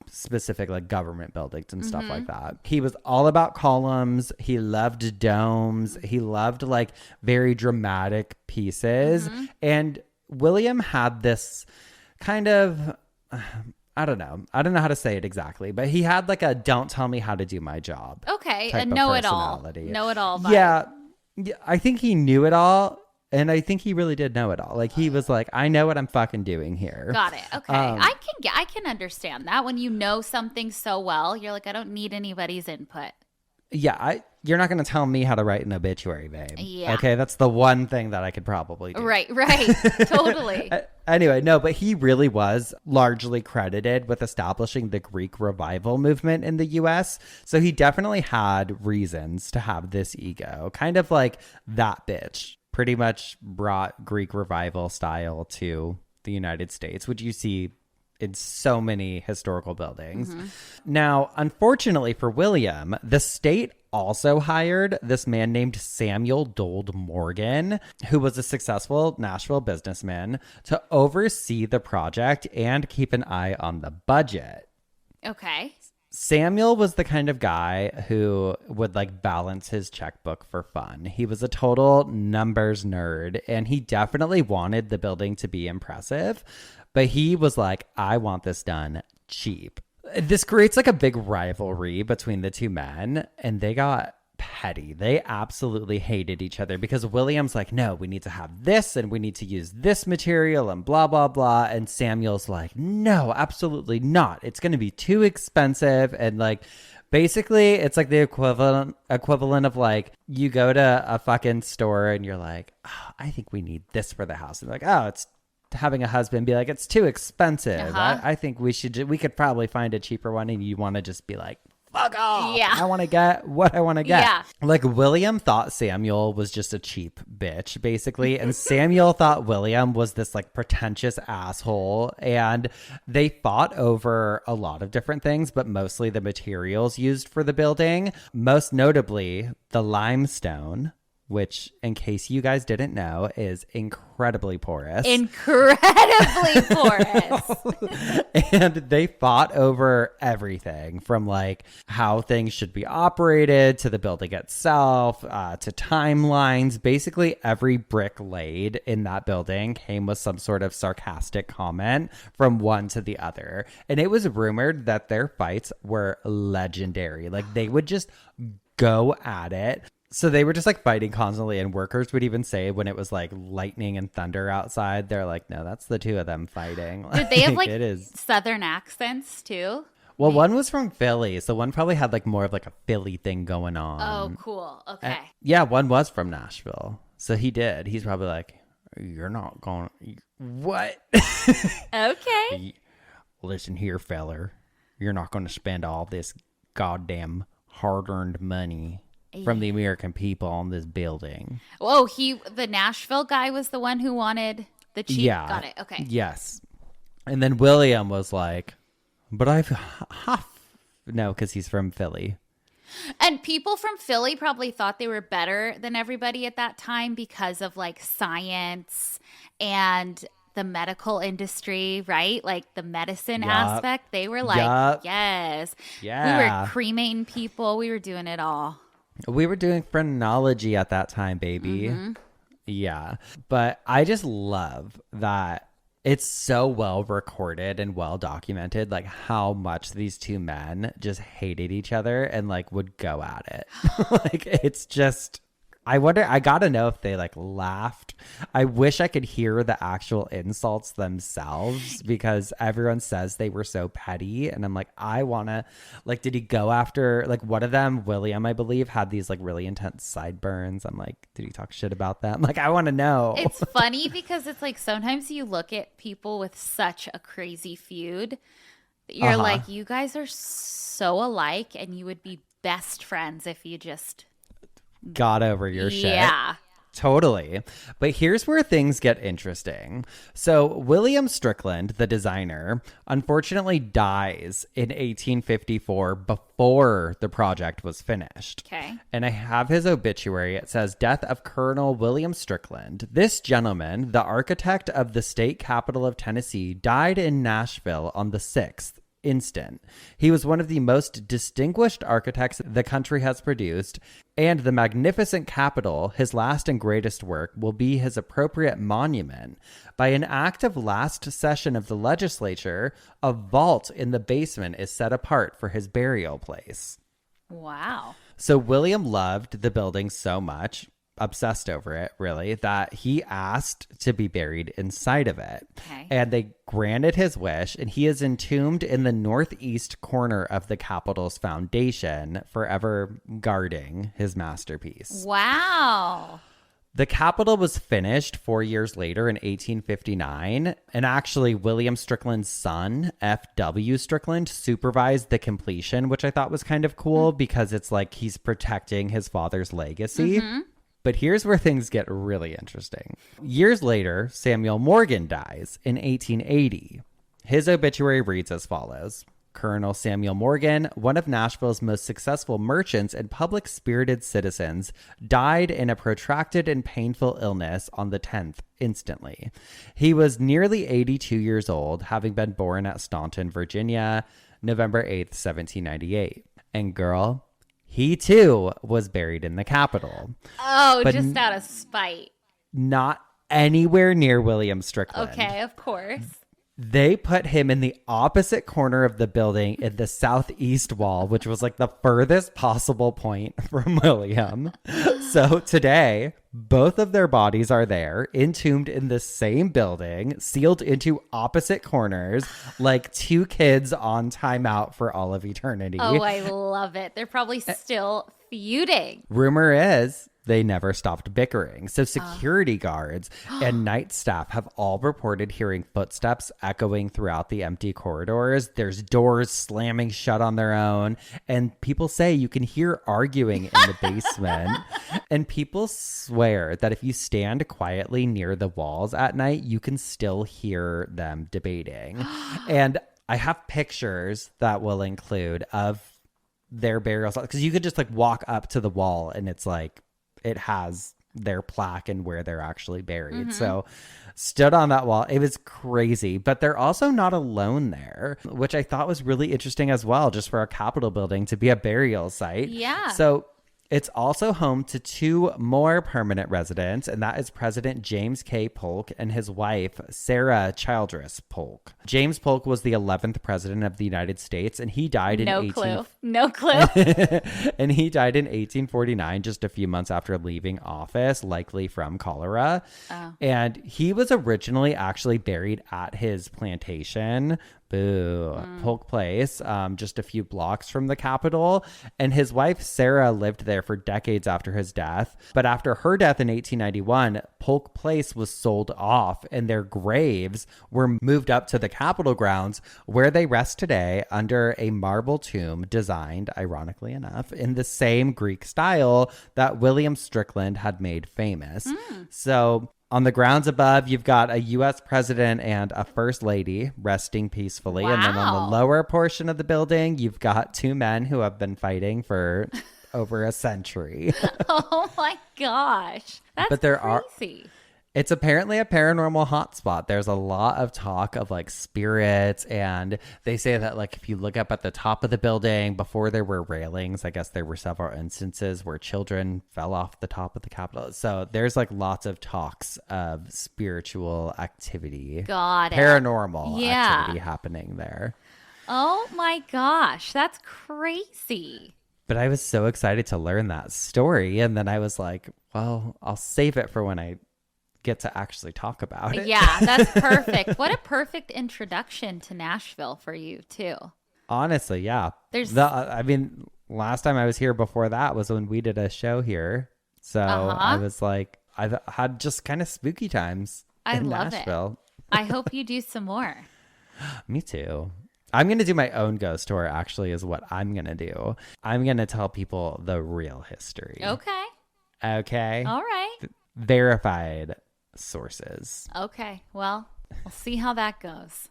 [SPEAKER 1] specific like government buildings and stuff like that. He was all about columns. He loved domes. He loved like very dramatic pieces. And William had this kind of, I don't know how to say it exactly, but he had like a don't tell me how to do my job.
[SPEAKER 2] Okay. A know-it-all. Know-it-all vibe.
[SPEAKER 1] Yeah. I think he knew it all. And I think he really did know it all. Like he was like, I know what I'm fucking doing here.
[SPEAKER 2] Got it. Okay. I can understand that when you know something so well, you're like, I don't need anybody's input.
[SPEAKER 1] Yeah. You're not going to tell me how to write an obituary, babe.
[SPEAKER 2] Yeah.
[SPEAKER 1] Okay. That's the one thing that I could probably do.
[SPEAKER 2] Right. Totally.
[SPEAKER 1] Anyway, no, but he really was largely credited with establishing the Greek revival movement in the U.S. So he definitely had reasons to have this ego, kind of like that bitch. Pretty much brought Greek revival style to the United States, which you see in so many historical buildings. Now, unfortunately for William, the state also hired this man named Samuel Dold Morgan, who was a successful Nashville businessman, to oversee the project and keep an eye on the budget.
[SPEAKER 2] Okay.
[SPEAKER 1] Samuel was the kind of guy who would like balance his checkbook for fun. He was a total numbers nerd, and he definitely wanted the building to be impressive, but he was like, I want this done cheap. This creates like a big rivalry between the two men, and they got petty. They absolutely hated each other because William's like, no, we need to have this and we need to use this material and blah, blah, blah. And Samuel's like, no, absolutely not. It's going to be too expensive. And like, basically it's like the equivalent of like, you go to a fucking store and you're like, oh, I think we need this for the house. And like, oh, it's having a husband be like, it's too expensive. I think we could probably find a cheaper one. And you want to just be like, fuck off.
[SPEAKER 2] Yeah.
[SPEAKER 1] I want to get what I want to get.
[SPEAKER 2] Yeah.
[SPEAKER 1] Like William thought Samuel was just a cheap bitch, basically. And Samuel thought William was this like pretentious asshole. And they fought over a lot of different things, but mostly the materials used for the building. Most notably, the limestone, which, in case you guys didn't know, is incredibly porous.
[SPEAKER 2] Incredibly porous.
[SPEAKER 1] And they fought over everything from like how things should be operated to the building itself, to timelines. Basically, every brick laid in that building came with some sort of sarcastic comment from one to the other. And it was rumored that their fights were legendary. Like they would just go at it. So they were just like fighting constantly, and workers would even say when it was like lightning and thunder outside, they're like, no, that's the two of them fighting.
[SPEAKER 2] Did they have like Southern accents too?
[SPEAKER 1] Well, one was from Philly, so one probably had like more of like a Philly thing going on.
[SPEAKER 2] Oh, cool. Okay.
[SPEAKER 1] Yeah, one was from Nashville. So he did. He's probably like, you're not going to... What?
[SPEAKER 2] Okay.
[SPEAKER 1] Listen here, feller. You're not going to spend all this goddamn hard-earned money from the American people on this building.
[SPEAKER 2] Oh, the Nashville guy was the one who wanted the cheap.
[SPEAKER 1] Yeah.
[SPEAKER 2] Got it. Okay.
[SPEAKER 1] Yes. And then William was like, but no, because he's from Philly.
[SPEAKER 2] And people from Philly probably thought they were better than everybody at that time because of like science and the medical industry, right? Like the medicine aspect. They were like, yes. Yeah. We were cremating people. We were doing it all.
[SPEAKER 1] We were doing phrenology at that time, baby. Yeah. But I just love that It's so well recorded and well documented, like how much these two men just hated each other and like would go at it. Like it's just, I wonder, I gotta know if they like laughed. I wish I could hear the actual insults themselves because everyone says they were so petty. And I'm like, I wanna, like, did he go after, like, one of them, William, I believe, had these like really intense sideburns. I'm like, did he talk shit about them? Like, I wanna know.
[SPEAKER 2] It's funny because it's like sometimes you look at people with such a crazy feud that you're like, you guys are so alike and you would be best friends if you just
[SPEAKER 1] got over your shit.
[SPEAKER 2] Yeah.
[SPEAKER 1] Totally. But here's where things get interesting. So William Strickland, the designer, unfortunately dies in 1854 before the project was finished.
[SPEAKER 2] Okay.
[SPEAKER 1] And I have his obituary. It says, death of Colonel William Strickland. This gentleman, the architect of the state capital of Tennessee, died in Nashville on the 6th. Instant. He was one of the most distinguished architects the country has produced, and the magnificent Capitol, his last and greatest work, will be his appropriate monument. By an act of last session of the legislature, a vault in the basement is set apart for his burial place.
[SPEAKER 2] Wow.
[SPEAKER 1] So William loved the building so much, obsessed over it, really, that he asked to be buried inside of it.
[SPEAKER 2] Okay.
[SPEAKER 1] And they granted his wish, and he is entombed in the northeast corner of the Capitol's foundation, forever guarding his masterpiece.
[SPEAKER 2] Wow.
[SPEAKER 1] The Capitol was finished 4 years later in 1859, and actually William Strickland's son, F.W. Strickland, supervised the completion, which I thought was kind of cool because it's like he's protecting his father's legacy. Mm-hmm. But here's where things get really interesting. Years later, Samuel Morgan dies in 1880. His obituary reads as follows. Colonel Samuel Morgan, one of Nashville's most successful merchants and public-spirited citizens, died in a protracted and painful illness on the 10th instantly. He was nearly 82 years old, having been born at Staunton, Virginia, November 8th, 1798. And girl, he too was buried in the Capitol.
[SPEAKER 2] Oh, but just out of spite.
[SPEAKER 1] Not anywhere near William Strickland.
[SPEAKER 2] Okay, of course.
[SPEAKER 1] They put him in the opposite corner of the building in the southeast wall, which was like the furthest possible point from William. So today, both of their bodies are there, entombed in the same building, sealed into opposite corners, like two kids on timeout for all of eternity.
[SPEAKER 2] Oh, I love it. They're probably still feuding.
[SPEAKER 1] Rumor is they never stopped bickering. So security guards and night staff have all reported hearing footsteps echoing throughout the empty corridors. There's doors slamming shut on their own. And people say you can hear arguing in the basement. And people swear that if you stand quietly near the walls at night, you can still hear them debating. And I have pictures that will include of their burials, because you could just like walk up to the wall and it's like, it has their plaque and where they're actually buried. Mm-hmm. So stood on that wall. It was crazy, but they're also not alone there, which I thought was really interesting as well, just for a Capitol building to be a burial site.
[SPEAKER 2] Yeah.
[SPEAKER 1] So it's also home to two more permanent residents, and that is President James K. Polk and his wife, Sarah Childress Polk. James Polk was the 11th president of the United States, and he died in
[SPEAKER 2] No clue.
[SPEAKER 1] And he died in 1849, just a few months after leaving office, likely from cholera. Oh. And he was originally actually buried at his plantation, Polk Place, just a few blocks from the Capitol. And his wife, Sarah, lived there for decades after his death. But after her death in 1891, Polk Place was sold off and their graves were moved up to the Capitol grounds, where they rest today under a marble tomb designed, ironically enough, in the same Greek style that William Strickland had made famous. So on the grounds above, you've got a U.S. president and a first lady resting peacefully. Wow. And then on the lower portion of the building, you've got two men who have been fighting for over a century.
[SPEAKER 2] Oh my gosh. That's crazy.
[SPEAKER 1] It's apparently a paranormal hotspot. There's a lot of talk of like spirits, and they say that like if you look up at the top of the building, before there were railings, I guess there were several instances where children fell off the top of the Capitol. So there's like lots of talks of spiritual activity,
[SPEAKER 2] Got it.
[SPEAKER 1] paranormal
[SPEAKER 2] Yeah.
[SPEAKER 1] activity happening there.
[SPEAKER 2] Oh my gosh, that's crazy.
[SPEAKER 1] But I was so excited to learn that story, and then I was like, well, I'll save it for when I get to actually talk about it.
[SPEAKER 2] Yeah, that's perfect. What a perfect introduction to Nashville for you too.
[SPEAKER 1] Honestly, yeah. I mean, last time I was here before that was when we did a show here. So I was like, I had just kind of spooky times in Nashville.
[SPEAKER 2] I hope you do some more.
[SPEAKER 1] Me too. I'm going to do my own ghost tour, actually, is what I'm going to do. I'm going to tell people the real history. Okay.
[SPEAKER 2] All right.
[SPEAKER 1] Verified sources.
[SPEAKER 2] Okay. Well, we'll see how that goes.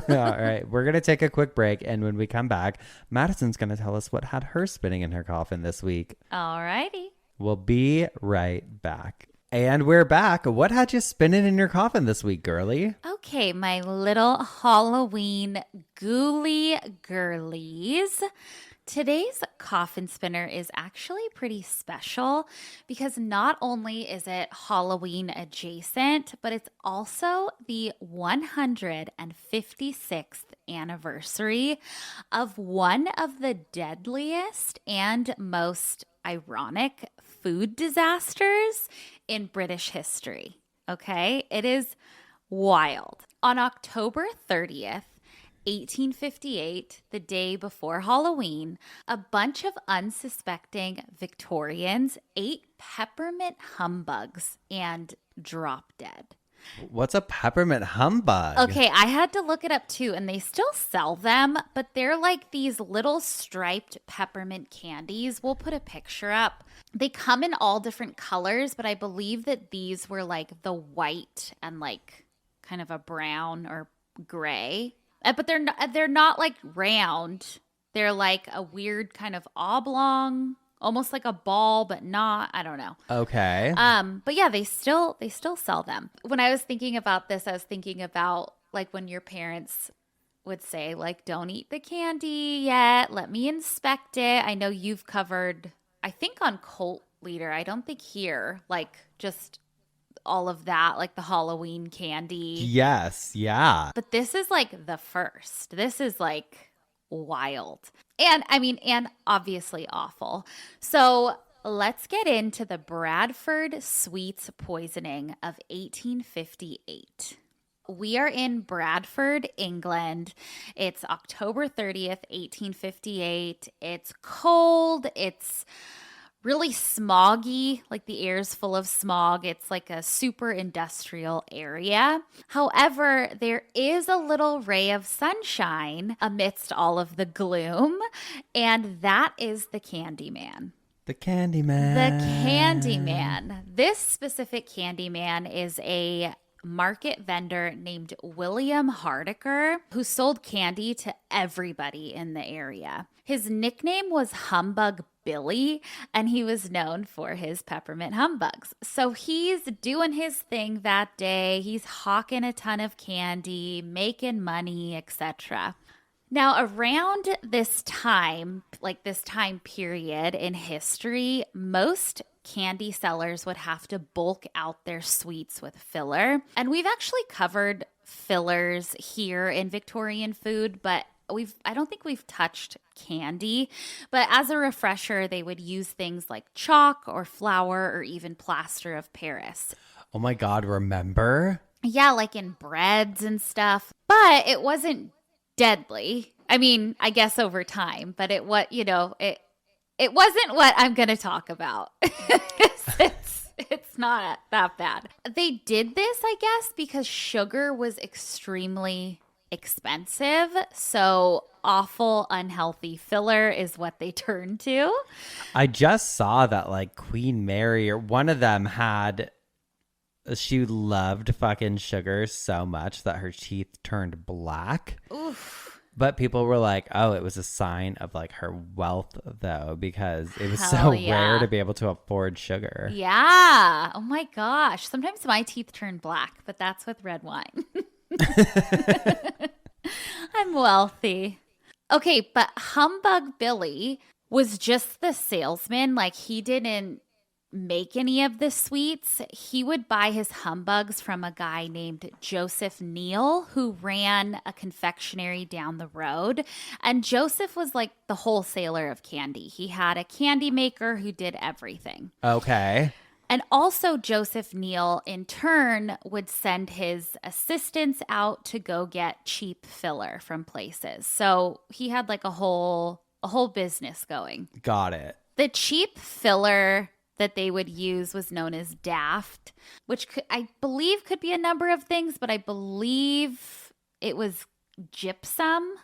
[SPEAKER 1] All right. We're going to take a quick break. And when we come back, Madison's going to tell us what had her spinning in her coffin this week.
[SPEAKER 2] All righty.
[SPEAKER 1] We'll be right back. And we're back. What had you spinning in your coffin this week, girly?
[SPEAKER 2] Okay, my little Halloween ghouly girlies. Today's coffin spinner is actually pretty special because not only is it Halloween adjacent, but it's also the 156th anniversary of one of the deadliest and most ironic food disasters in British history. Okay, it is wild. On October 30th, 1858, the day before Halloween, a bunch of unsuspecting Victorians ate peppermint humbugs and dropped dead.
[SPEAKER 1] What's a peppermint humbug?
[SPEAKER 2] Okay, I had to look it up too, and they still sell them, but they're like these little striped peppermint candies. We'll put a picture up. They come in all different colors, but I believe that these were like the white and like kind of a brown or gray. But they're not like round. They're like a weird kind of oblong, almost like a ball, but not. I don't know.
[SPEAKER 1] Okay.
[SPEAKER 2] But yeah, they still sell them. When I was thinking about this, I was thinking about like when your parents would say like, "Don't eat the candy yet. Let me inspect it." I know you've covered, I think on Cult Leader. I don't think here, like just all of that, like the Halloween candy.
[SPEAKER 1] Yes, yeah.
[SPEAKER 2] But this is like the first. This is like wild. And I mean, and obviously awful. So let's get into the Bradford sweets poisoning of 1858. We are in Bradford, England. It's October 30th, 1858. It's cold. It's really smoggy, like the air's full of smog. It's like a super industrial area. However, there is a little ray of sunshine amidst all of the gloom, and that is the Candyman.
[SPEAKER 1] The Candyman.
[SPEAKER 2] The Candyman. This specific Candyman is a market vendor named William Hardiker who sold candy to everybody in the area. His nickname was Humbug Billy, and he was known for his peppermint humbugs. So he's doing his thing that day. He's hawking a ton of candy, making money, etc. Now, around this time, like this time period in history, most candy sellers would have to bulk out their sweets with filler. And we've actually covered fillers here in Victorian food, but I don't think we've touched candy. But as a refresher, they would use things like chalk or flour or even plaster of Paris.
[SPEAKER 1] Oh my God, remember?
[SPEAKER 2] Yeah, like in breads and stuff. But it wasn't deadly. I mean, I guess over time, but it wasn't what I'm going to talk about. It's not that bad. They did this, I guess, because sugar was extremely expensive. So awful, unhealthy filler is what they turned to.
[SPEAKER 1] I just saw that like Queen Mary or one of them she loved fucking sugar so much that her teeth turned black.
[SPEAKER 2] Oof.
[SPEAKER 1] But people were like, oh, it was a sign of like her wealth though, because it was
[SPEAKER 2] Hell
[SPEAKER 1] so
[SPEAKER 2] yeah.
[SPEAKER 1] rare to be able to afford sugar.
[SPEAKER 2] Yeah. Oh my gosh. Sometimes my teeth turn black, but that's with red wine. I'm wealthy. Okay, but Humbug Billy was just the salesman. Like, he didn't make any of the sweets. He would buy his humbugs from a guy named Joseph Neal, who ran a confectionery down the road. And Joseph was like the wholesaler of candy. He had a candy maker who did everything.
[SPEAKER 1] Okay.
[SPEAKER 2] And also Joseph Neal, in turn, would send his assistants out to go get cheap filler from places. So he had like a whole business going.
[SPEAKER 1] Got it.
[SPEAKER 2] The cheap filler that they would use was known as Daft, which I believe could be a number of things, but I believe it was gypsum,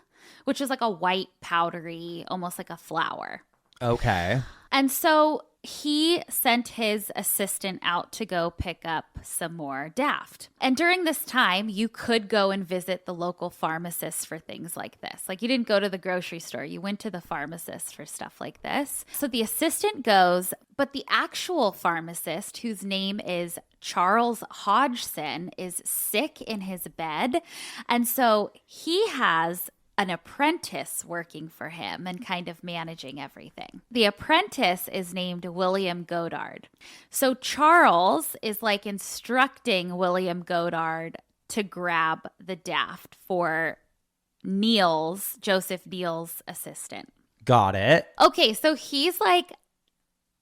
[SPEAKER 2] which is like a white powdery, almost like a flour.
[SPEAKER 1] Okay.
[SPEAKER 2] And so he sent his assistant out to go pick up some more Daft. And during this time, you could go and visit the local pharmacist for things like this. Like, you didn't go to the grocery store, you went to the pharmacist for stuff like this. So the assistant goes, but the actual pharmacist, whose name is Charles Hodgson, is sick in his bed. And so he has an apprentice working for him and kind of managing everything. The apprentice is named William Godard. So Charles is like instructing William Godard to grab the Daft for Joseph Neal's assistant.
[SPEAKER 1] Got it.
[SPEAKER 2] Okay, so he's like,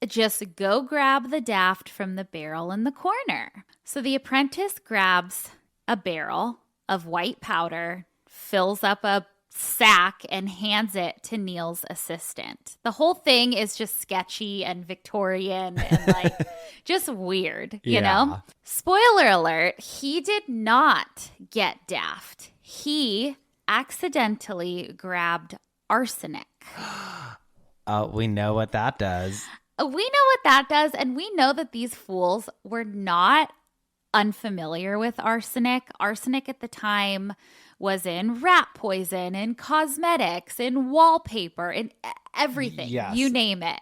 [SPEAKER 2] just go grab the Daft from the barrel in the corner. So the apprentice grabs a barrel of white powder, fills up a sack, and hands it to Neal's assistant. The whole thing is just sketchy and Victorian and like just weird, you know? Spoiler alert, he did not get Daft. He accidentally grabbed arsenic.
[SPEAKER 1] Oh, we know what that does.
[SPEAKER 2] We know what that does, and we know that these fools were not unfamiliar with arsenic. Arsenic at the time was in rat poison, in cosmetics, in wallpaper, in everything.
[SPEAKER 1] Yes.
[SPEAKER 2] You name it.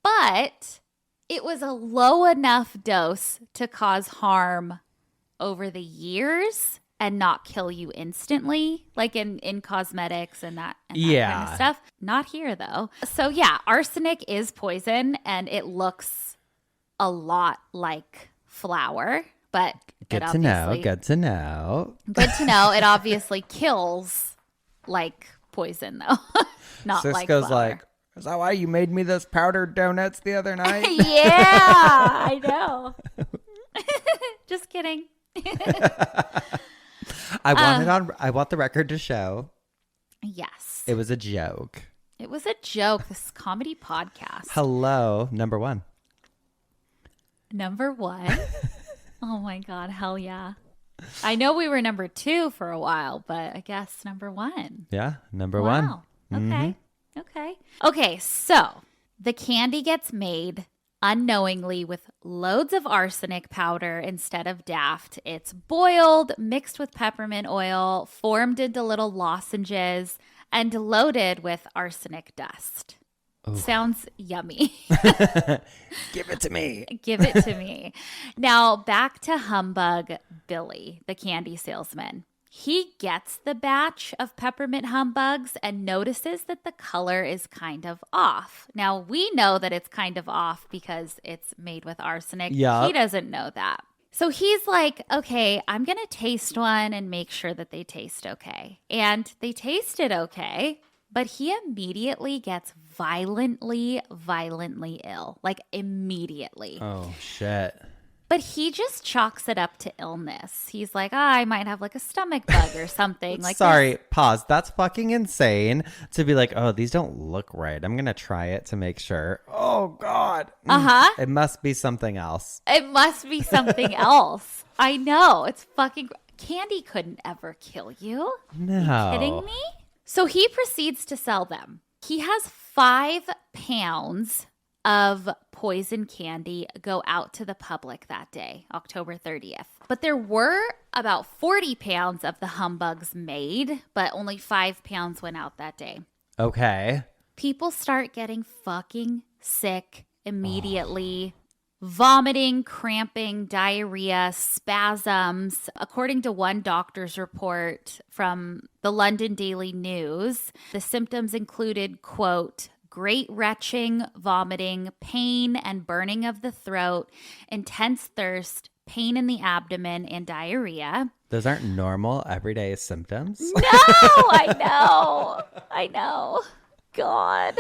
[SPEAKER 2] But it was a low enough dose to cause harm over the years and not kill you instantly, like in cosmetics and that kind of stuff. Not here, though. So yeah, arsenic is poison, and it looks a lot like flour. But
[SPEAKER 1] Good to know. Good to know.
[SPEAKER 2] Good to know. It obviously kills like poison, though. Not
[SPEAKER 1] Sis
[SPEAKER 2] like
[SPEAKER 1] goes
[SPEAKER 2] flour.
[SPEAKER 1] like, is that why you made me those powdered donuts the other night?
[SPEAKER 2] Yeah, I know. Just kidding.
[SPEAKER 1] I want the record to show
[SPEAKER 2] Yes.
[SPEAKER 1] it was a joke.
[SPEAKER 2] It was a joke. This comedy podcast.
[SPEAKER 1] Hello, number one.
[SPEAKER 2] Number one. Oh my God. Hell yeah. I know we were number two for a while, but I guess number one.
[SPEAKER 1] Yeah, number one.
[SPEAKER 2] Wow. Okay. Okay. Okay. So the candy gets made unknowingly with loads of arsenic powder instead of Daft. It's boiled, mixed with peppermint oil, formed into little lozenges, and loaded with arsenic dust. Ooh. Sounds yummy.
[SPEAKER 1] Give it to me.
[SPEAKER 2] Give it to me. Now, back to Humbug Billy, the candy salesman. He gets the batch of peppermint humbugs and notices that the color is kind of off. Now, we know that it's kind of off because it's made with arsenic.
[SPEAKER 1] Yeah.
[SPEAKER 2] He doesn't know that. So he's like, okay, I'm going to taste one and make sure that they taste okay. And they tasted okay, but he immediately gets violently ill. Like, immediately.
[SPEAKER 1] Oh, shit.
[SPEAKER 2] But he just chalks it up to illness. He's like, I might have like a stomach bug or something. Like,
[SPEAKER 1] sorry, pause. That's fucking insane to be like, oh, these don't look right. I'm going to try it to make sure. Oh, God. It must be something else.
[SPEAKER 2] It must be something else. I know. It's fucking... Candy couldn't ever kill you.
[SPEAKER 1] No.
[SPEAKER 2] Are you kidding me? So he proceeds to sell them. He has 5 pounds of poison candy go out to the public that day, October 30th. But there were about 40 pounds of the humbugs made, but only 5 pounds went out that day.
[SPEAKER 1] Okay.
[SPEAKER 2] People start getting fucking sick immediately. Vomiting, cramping, diarrhea, spasms. According to one doctor's report from the London Daily News, the symptoms included, quote, great retching, vomiting, pain and burning of the throat, intense thirst, pain in the abdomen, and diarrhea.
[SPEAKER 1] Those aren't normal everyday symptoms.
[SPEAKER 2] No, I know. God.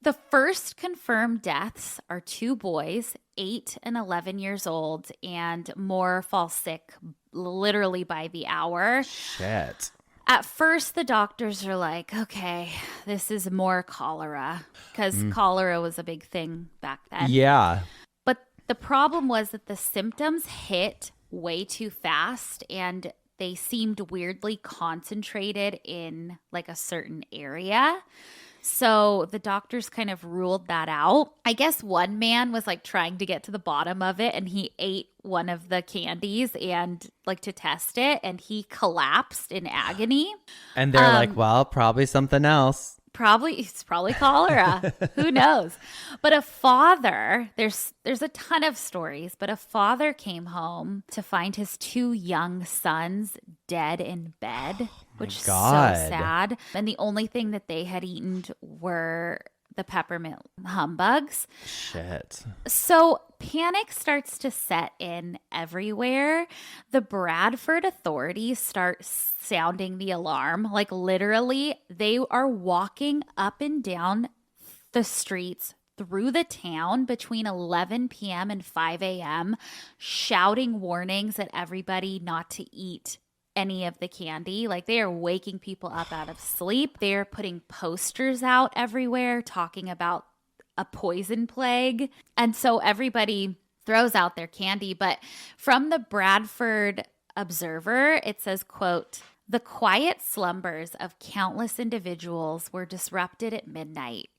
[SPEAKER 2] The first confirmed deaths are 2 boys, 8 and 11 years old, and more fall sick literally by the hour.
[SPEAKER 1] Shit.
[SPEAKER 2] At first, the doctors are like, okay, this is more cholera, because cholera was a big thing back then.
[SPEAKER 1] Yeah.
[SPEAKER 2] But the problem was that the symptoms hit way too fast, and they seemed weirdly concentrated in like a certain area. So the doctors kind of ruled that out. I guess one man was like trying to get to the bottom of it, and he ate one of the candies and like to test it, and he collapsed in agony.
[SPEAKER 1] And they're like, well, probably something else.
[SPEAKER 2] It's probably cholera. Who knows? But a father, there's a ton of stories, but a father came home to find his 2 young sons dead in bed, which is so sad. And the only thing that they had eaten were the peppermint humbugs.
[SPEAKER 1] Shit.
[SPEAKER 2] So panic starts to set in everywhere. The Bradford authorities start sounding the alarm. Like literally, they are walking up and down the streets through the town between 11 p.m. and 5 a.m., shouting warnings at everybody not to eat any of the candy. Like they are waking people up out of sleep. They are putting posters out everywhere talking about a poison plague. And so everybody throws out their candy. But from the Bradford Observer, it says, quote, the quiet slumbers of countless individuals were disrupted at midnight.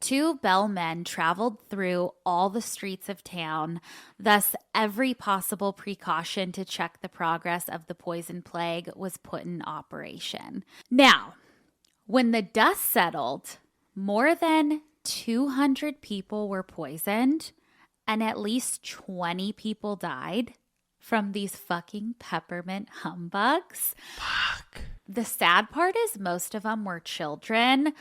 [SPEAKER 2] 2 bellmen traveled through all the streets of town, thus every possible precaution to check the progress of the poison plague was put in operation. Now, when the dust settled, more than 200 people were poisoned and at least 20 people died from these fucking peppermint humbugs.
[SPEAKER 1] Fuck.
[SPEAKER 2] The sad part is most of them were children.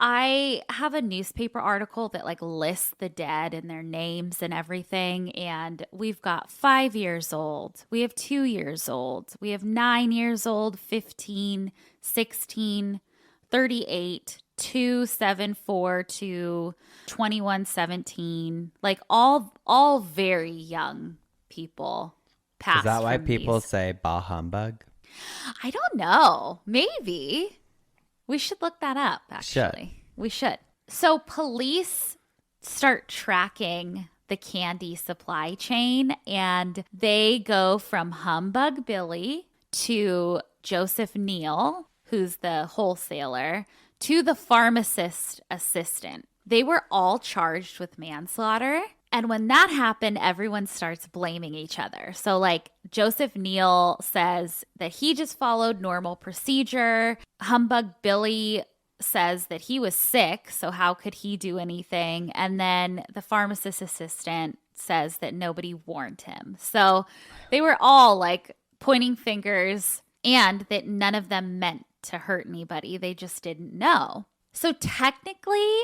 [SPEAKER 2] I have a newspaper article that like lists the dead and their names and everything. And we've got 5 years old. We have 2 years old. We have 9 years old, 15, 16, 38, 2, 7, 4 to 21, 17. Like all very young people passed.
[SPEAKER 1] Is that why people
[SPEAKER 2] these.
[SPEAKER 1] say bah humbug?
[SPEAKER 2] I don't know. Maybe. We should look that up, actually. We should. So police start tracking the candy supply chain, and they go from Humbug Billy to Joseph Neal, who's the wholesaler, to the pharmacist assistant. They were all charged with manslaughter. And when that happened, everyone starts blaming each other. So like Joseph Neal says that he just followed normal procedure. Humbug Billy says that he was sick, so how could he do anything? And then the pharmacist assistant says that nobody warned him. So they were all like pointing fingers, and that none of them meant to hurt anybody. They just didn't know. So technically,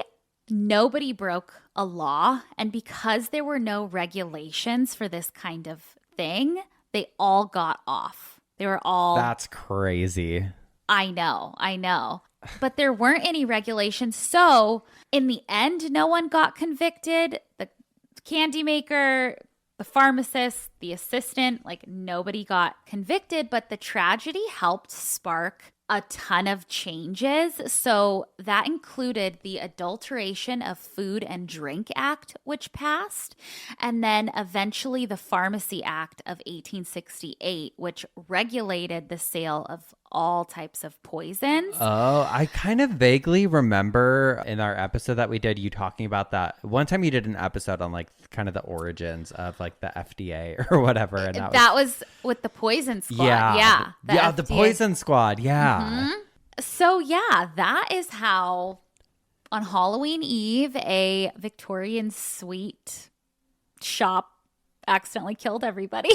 [SPEAKER 2] nobody broke a law, and because there were no regulations for this kind of thing, they all got off. They were all...
[SPEAKER 1] That's crazy.
[SPEAKER 2] I know. But there weren't any regulations. So in the end, no one got convicted. The candy maker, the pharmacist, the assistant, like nobody got convicted. But the tragedy helped spark a ton of changes. So that included the Adulteration of Food and Drink Act, which passed, and then eventually the Pharmacy Act of 1868, which regulated the sale of all types of poisons.
[SPEAKER 1] Oh, I kind of vaguely remember in our episode that we did you talking about that. One time you did an episode on like kind of the origins of like the FDA or whatever. And
[SPEAKER 2] that was with the Poison Squad.
[SPEAKER 1] Yeah.
[SPEAKER 2] Yeah.
[SPEAKER 1] The Poison Squad. Yeah.
[SPEAKER 2] So yeah, that is how on Halloween Eve, a Victorian sweet shop accidentally killed everybody.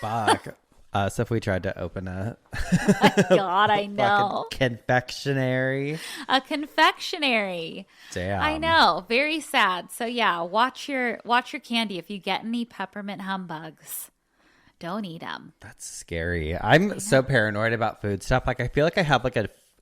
[SPEAKER 1] Fuck. Us if we tried to open a
[SPEAKER 2] God, I know.
[SPEAKER 1] confectionery.
[SPEAKER 2] A confectionery.
[SPEAKER 1] Damn.
[SPEAKER 2] I know. Very sad. So yeah, watch your candy. If you get any peppermint humbugs, don't eat them.
[SPEAKER 1] That's scary. I'm so paranoid about food stuff. Like I feel like I have like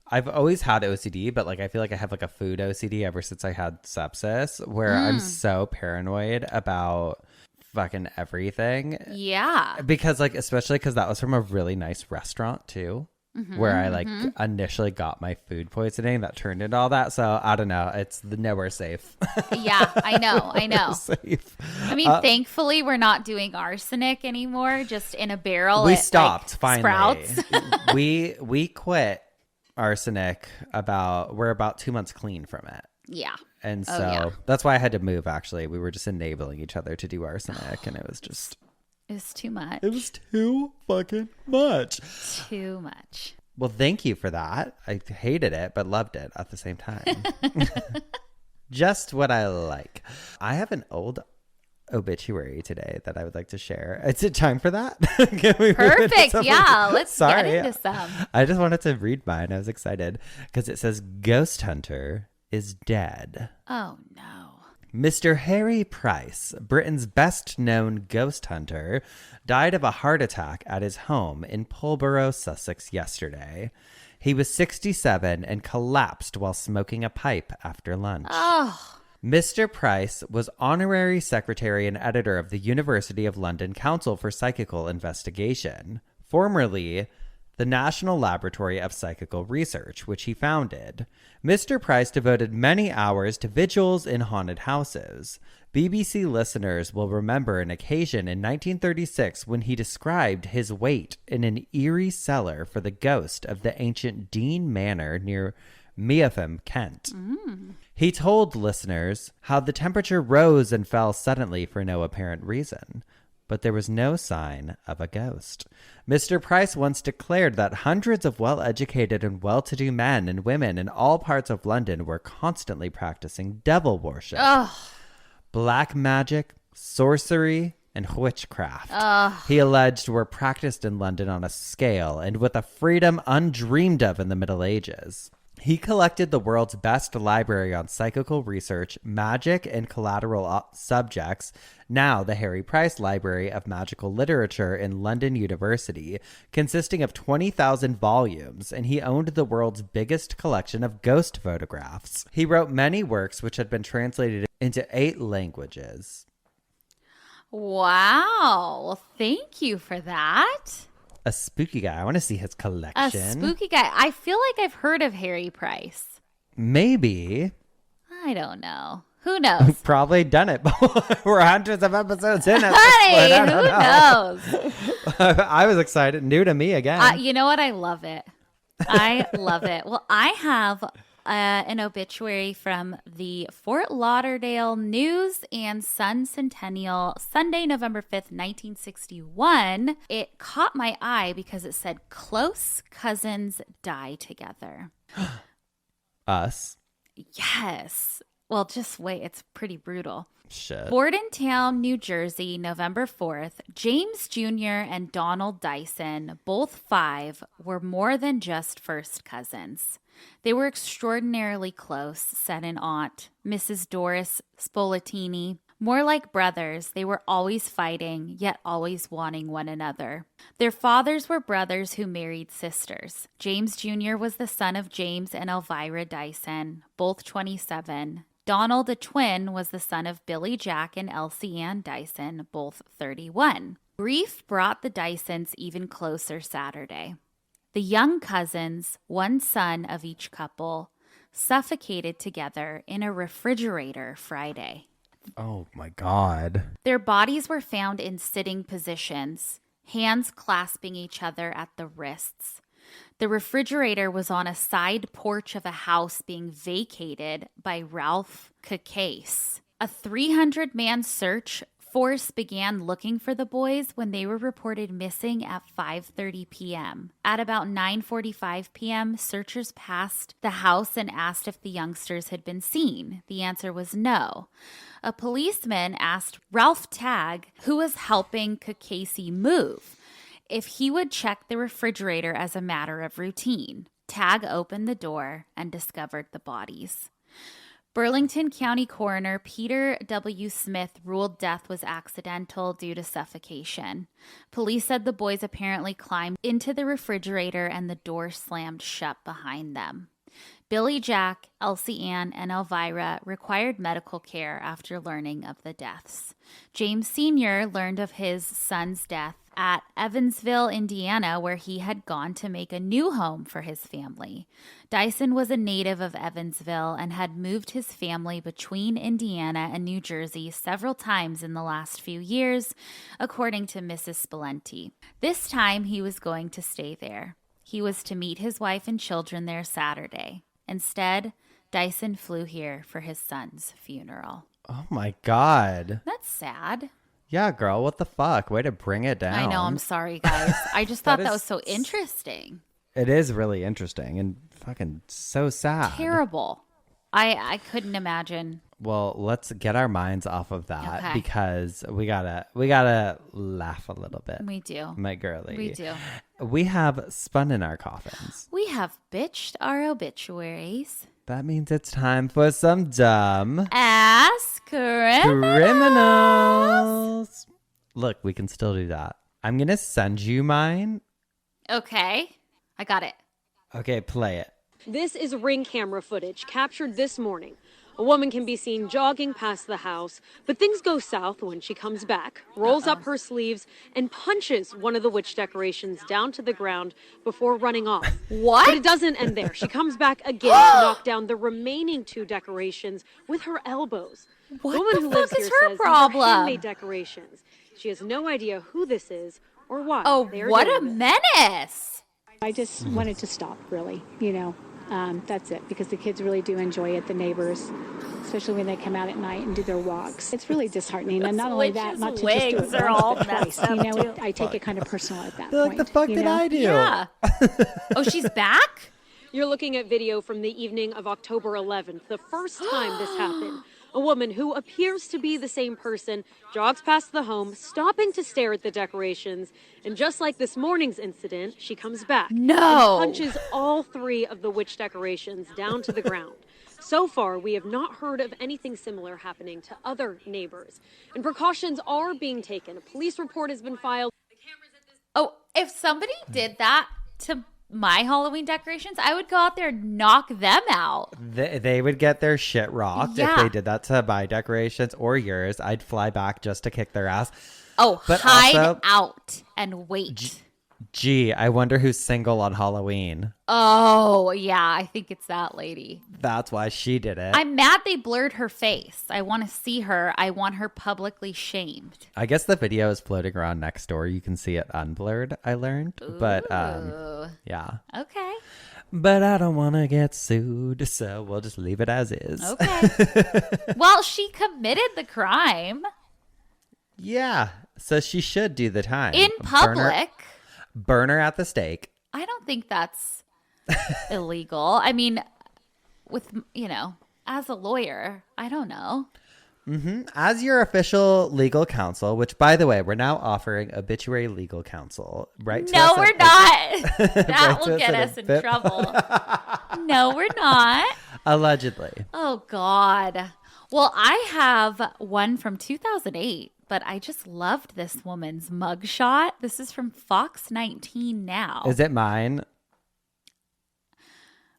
[SPEAKER 1] I've always had OCD, but like I feel like I have like a food OCD ever since I had sepsis, where I'm so paranoid about fucking everything.
[SPEAKER 2] Yeah.
[SPEAKER 1] Because like, especially because that was from a really nice restaurant too, where I like initially got my food poisoning that turned into all that. So I don't know. It's nowhere safe.
[SPEAKER 2] Yeah, I know.
[SPEAKER 1] Safe.
[SPEAKER 2] I mean, thankfully we're not doing arsenic anymore, just in a barrel.
[SPEAKER 1] We
[SPEAKER 2] at,
[SPEAKER 1] stopped
[SPEAKER 2] like,
[SPEAKER 1] finally.
[SPEAKER 2] Sprouts.
[SPEAKER 1] we quit arsenic we're about 2 months clean from it.
[SPEAKER 2] Yeah.
[SPEAKER 1] And so that's why I had to move, actually. We were just enabling each other to do arsenic, and it was just...
[SPEAKER 2] It was too much.
[SPEAKER 1] It was too fucking much.
[SPEAKER 2] Too much.
[SPEAKER 1] Well, thank you for that. I hated it, but loved it at the same time. Just what I like. I have an old obituary today that I would like to share. Is it time for that?
[SPEAKER 2] Perfect. Yeah, let's get into some.
[SPEAKER 1] I just wanted to read mine. I was excited because it says Ghost Hunter is dead.
[SPEAKER 2] Oh, no.
[SPEAKER 1] Mr. Harry Price, Britain's best-known ghost hunter, died of a heart attack at his home in Pulborough, Sussex yesterday. He was 67 and collapsed while smoking a pipe after lunch.
[SPEAKER 2] Oh.
[SPEAKER 1] Mr. Price was honorary secretary and editor of the University of London Council for Psychical Investigation, formerly the National Laboratory of Psychical Research, which he founded. Mr. Price devoted many hours to vigils in haunted houses. BBC listeners will remember an occasion in 1936 when he described his wait in an eerie cellar for the ghost of the ancient Dean Manor near Meatham, Kent. He told listeners how the temperature rose and fell suddenly for no apparent reason, but there was no sign of a ghost. Mr. Price once declared that hundreds of well-educated and well-to-do men and women in all parts of London were constantly practicing devil worship, black magic, sorcery, and witchcraft. He alleged were practiced in London on a scale and with a freedom undreamed of in the Middle Ages. He collected the world's best library on psychical research, magic, and collateral subjects, now the Harry Price Library of Magical Literature in London University, consisting of 20,000 volumes, and he owned the world's biggest collection of ghost photographs. He wrote many works which had been translated into 8 languages.
[SPEAKER 2] Wow. Well, thank you for that.
[SPEAKER 1] A spooky guy. I want to see his collection.
[SPEAKER 2] A spooky guy. I feel like I've heard of Harry Price.
[SPEAKER 1] Maybe.
[SPEAKER 2] I don't know. Who knows?
[SPEAKER 1] Probably done it before. We're hundreds of episodes in it.
[SPEAKER 2] Honey, who knows?
[SPEAKER 1] I was excited. New to me again.
[SPEAKER 2] You know what? I love it. I love it. Well, I have an obituary from the Fort Lauderdale News and Sun Centennial, Sunday, November 5th, 1961. It caught my eye because it said, "Close cousins die together."
[SPEAKER 1] Us.
[SPEAKER 2] Yes. Well, just wait. It's pretty brutal.
[SPEAKER 1] Shit.
[SPEAKER 2] Bordentown, New Jersey, November 4th. James Jr. and Donald Dyson, both 5, were more than just first cousins. They were extraordinarily close, said an aunt, Mrs. Doris Spolatini. More like brothers, they were always fighting, yet always wanting one another. Their fathers were brothers who married sisters. James Jr. was the son of James and Elvira Dyson, both 27. Donald, a twin, was the son of Billy Jack and Elsie Ann Dyson, both 31. Grief brought the Dysons even closer Saturday. The young cousins, one son of each couple, suffocated together in a refrigerator Friday.
[SPEAKER 1] Oh my God.
[SPEAKER 2] Their bodies were found in sitting positions, hands clasping each other at the wrists. The refrigerator was on a side porch of a house being vacated by Ralph Cacase. A 300-man search force began looking for the boys when they were reported missing at 5:30 p.m. At about 9:45 p.m., searchers passed the house and asked if the youngsters had been seen. The answer was no. A policeman asked Ralph Tagg, who was helping Cacase move, if he would check the refrigerator as a matter of routine. Tagg opened the door and discovered the bodies. Burlington County Coroner Peter W. Smith ruled death was accidental due to suffocation. Police said the boys apparently climbed into the refrigerator and the door slammed shut behind them. Billy Jack, Elsie Ann, and Elvira required medical care after learning of the deaths. James Sr. learned of his son's death at Evansville, Indiana, where he had gone to make a new home for his family. Dyson was a native of Evansville and had moved his family between Indiana and New Jersey several times in the last few years, according to Mrs. Spilenti. This time he was going to stay there. He was to meet his wife and children there Saturday. Instead, Dyson flew here for his son's funeral.
[SPEAKER 1] Oh my God.
[SPEAKER 2] That's sad.
[SPEAKER 1] Yeah, girl, what the fuck? Way to bring it down.
[SPEAKER 2] I know, I'm sorry, guys. I just thought that was so interesting.
[SPEAKER 1] It is really interesting and fucking so sad.
[SPEAKER 2] Terrible. I couldn't imagine.
[SPEAKER 1] Well, let's get our minds off of that because we gotta laugh a little bit.
[SPEAKER 2] We do.
[SPEAKER 1] My girlie.
[SPEAKER 2] We do.
[SPEAKER 1] We have spun in our coffins.
[SPEAKER 2] We have bitched our obituaries.
[SPEAKER 1] That means it's time for some dumb
[SPEAKER 2] ass
[SPEAKER 1] criminals. Look, we can still do that. I'm gonna send you mine.
[SPEAKER 2] Okay. I got it.
[SPEAKER 1] Okay, play it.
[SPEAKER 3] This is Ring camera footage captured this morning. A woman can be seen jogging past the house, but things go south when she comes back, rolls up her sleeves, and punches one of the witch decorations down to the ground before running off.
[SPEAKER 2] What?
[SPEAKER 3] But it doesn't end there. She comes back again to knock down the remaining 2 decorations with her elbows.
[SPEAKER 2] What
[SPEAKER 3] the woman
[SPEAKER 2] the
[SPEAKER 3] who
[SPEAKER 2] fuck
[SPEAKER 3] lives
[SPEAKER 2] is
[SPEAKER 3] here
[SPEAKER 2] her
[SPEAKER 3] says
[SPEAKER 2] problem?
[SPEAKER 3] these are handmade decorations. She has no idea who this is or why.
[SPEAKER 2] Oh,
[SPEAKER 3] they are
[SPEAKER 2] what a
[SPEAKER 3] doing this.
[SPEAKER 2] menace.
[SPEAKER 4] I just wanted to stop, really, that's it, because the kids really do enjoy it, the neighbors, especially when they come out at night and do their walks. It's really disheartening, and not only that, not to just do it
[SPEAKER 2] are all
[SPEAKER 4] once, but twice.
[SPEAKER 2] messed up,
[SPEAKER 4] I take it kind of personal at that
[SPEAKER 1] They're
[SPEAKER 4] point.
[SPEAKER 1] like, the fuck did I do?
[SPEAKER 2] Yeah. Oh, she's back?
[SPEAKER 3] You're looking at video from the evening of October 11th, the first time this happened. A woman who appears to be the same person jogs past the home, stopping to stare at the decorations. And just like this morning's incident, she comes back
[SPEAKER 2] No.
[SPEAKER 3] and punches all 3 of the witch decorations down to the ground. So far, we have not heard of anything similar happening to other neighbors. And precautions are being taken. A police report has been filed.
[SPEAKER 2] Oh, if somebody did that to my Halloween decorations, I would go out there and knock them out.
[SPEAKER 1] They would get their shit rocked if they did that to my decorations or yours. I'd fly back just to kick their ass.
[SPEAKER 2] Oh,
[SPEAKER 1] But
[SPEAKER 2] hide
[SPEAKER 1] also-
[SPEAKER 2] out and wait.
[SPEAKER 1] Gee, I wonder who's single on Halloween.
[SPEAKER 2] Oh, yeah, I think it's that lady.
[SPEAKER 1] That's why she did it.
[SPEAKER 2] I'm mad they blurred her face. I want to see her. I want her publicly shamed.
[SPEAKER 1] I guess the video is floating around next door. You can see it unblurred, I learned. But yeah.
[SPEAKER 2] Okay.
[SPEAKER 1] But I don't want to get sued, so we'll just leave it as is.
[SPEAKER 2] Okay. Well, she committed the crime
[SPEAKER 1] Yeah, so she should do the time.
[SPEAKER 2] in public.
[SPEAKER 1] Burn her at the stake.
[SPEAKER 2] I don't think that's illegal. I mean, as a lawyer, I don't know.
[SPEAKER 1] As your official legal counsel, which, by the way, we're now offering obituary legal counsel, right? to
[SPEAKER 2] No,
[SPEAKER 1] us
[SPEAKER 2] we're
[SPEAKER 1] at-
[SPEAKER 2] not. That
[SPEAKER 1] Right to
[SPEAKER 2] will
[SPEAKER 1] us
[SPEAKER 2] get
[SPEAKER 1] at
[SPEAKER 2] us in
[SPEAKER 1] obit-
[SPEAKER 2] trouble. No, we're not.
[SPEAKER 1] Allegedly.
[SPEAKER 2] Oh, God. Well, I have one from 2008, but I just loved this woman's mugshot. This is from Fox 19 Now.
[SPEAKER 1] Is it mine?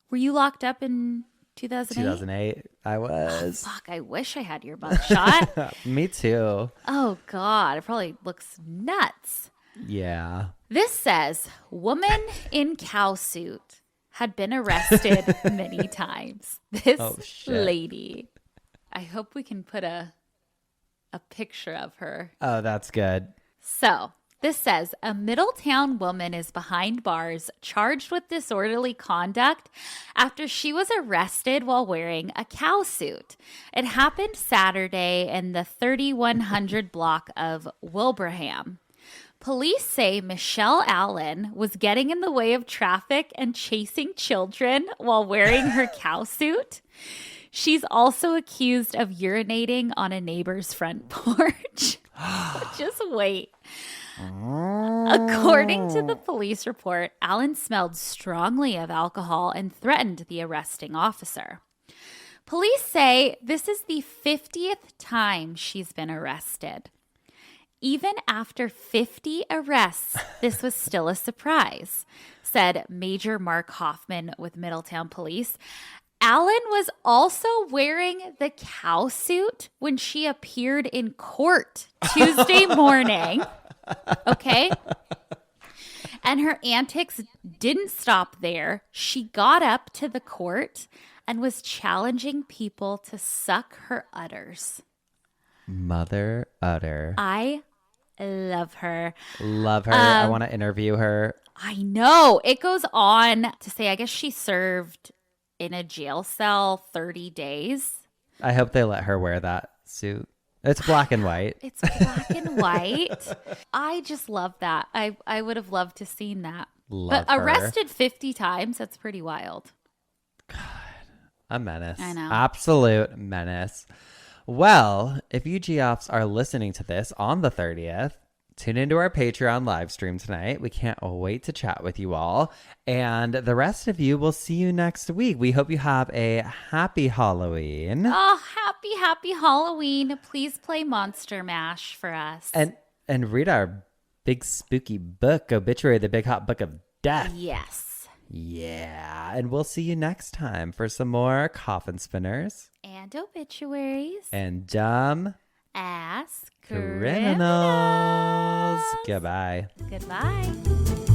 [SPEAKER 2] Were you locked up in 2008?
[SPEAKER 1] 2008. I was.
[SPEAKER 2] Fuck, I wish I had your mugshot.
[SPEAKER 1] Me too.
[SPEAKER 2] Oh, God. It probably looks nuts.
[SPEAKER 1] Yeah.
[SPEAKER 2] This says, woman in cow suit had been arrested many times. This
[SPEAKER 1] Oh, shit.
[SPEAKER 2] lady. I hope we can put a picture of her.
[SPEAKER 1] Oh, that's good.
[SPEAKER 2] So, This says, a Middletown woman is behind bars charged with disorderly conduct after she was arrested while wearing a cow suit. It happened Saturday in the 3100 block of Wilbraham. Police say Michelle Allen was getting in the way of traffic and chasing children while wearing her cow suit. She's also accused of urinating on a neighbor's front porch. Just wait. According to the police report, Allen smelled strongly of alcohol and threatened the arresting officer. Police say this is the 50th time she's been arrested. Even after 50 arrests, this was still a surprise, said Major Mark Hoffman with Middletown Police. Allen was also wearing the cow suit when she appeared in court Tuesday morning. Okay? And her antics didn't stop there. She got up to the court and was challenging people to suck her udders.
[SPEAKER 1] Mother udder.
[SPEAKER 2] I love her.
[SPEAKER 1] Love her. I want to interview her.
[SPEAKER 2] I know. It goes on to say, I guess she served in a jail cell 30 days.
[SPEAKER 1] I hope they let her wear that suit. It's black and white.
[SPEAKER 2] It's black and white. I just love that. I would have loved to seen that.
[SPEAKER 1] Love
[SPEAKER 2] but
[SPEAKER 1] her.
[SPEAKER 2] arrested 50 times, that's pretty wild.
[SPEAKER 1] God, a menace.
[SPEAKER 2] I know.
[SPEAKER 1] Absolute menace. Well, if you Geoffs are listening to this on the 30th, tune into our Patreon live stream tonight. We can't wait to chat with you all. And the rest of you, we'll see you next week. We hope you have a happy Halloween.
[SPEAKER 2] Oh, happy Halloween. Please play Monster Mash for us.
[SPEAKER 1] And read our big spooky book, Obituary, the Big Hot Book of Death.
[SPEAKER 2] Yes.
[SPEAKER 1] Yeah. And we'll see you next time for some more Coffin Spinners.
[SPEAKER 2] And obituaries.
[SPEAKER 1] And dumb
[SPEAKER 2] Ass
[SPEAKER 1] criminals.
[SPEAKER 2] criminals.
[SPEAKER 1] Goodbye.
[SPEAKER 2] Goodbye.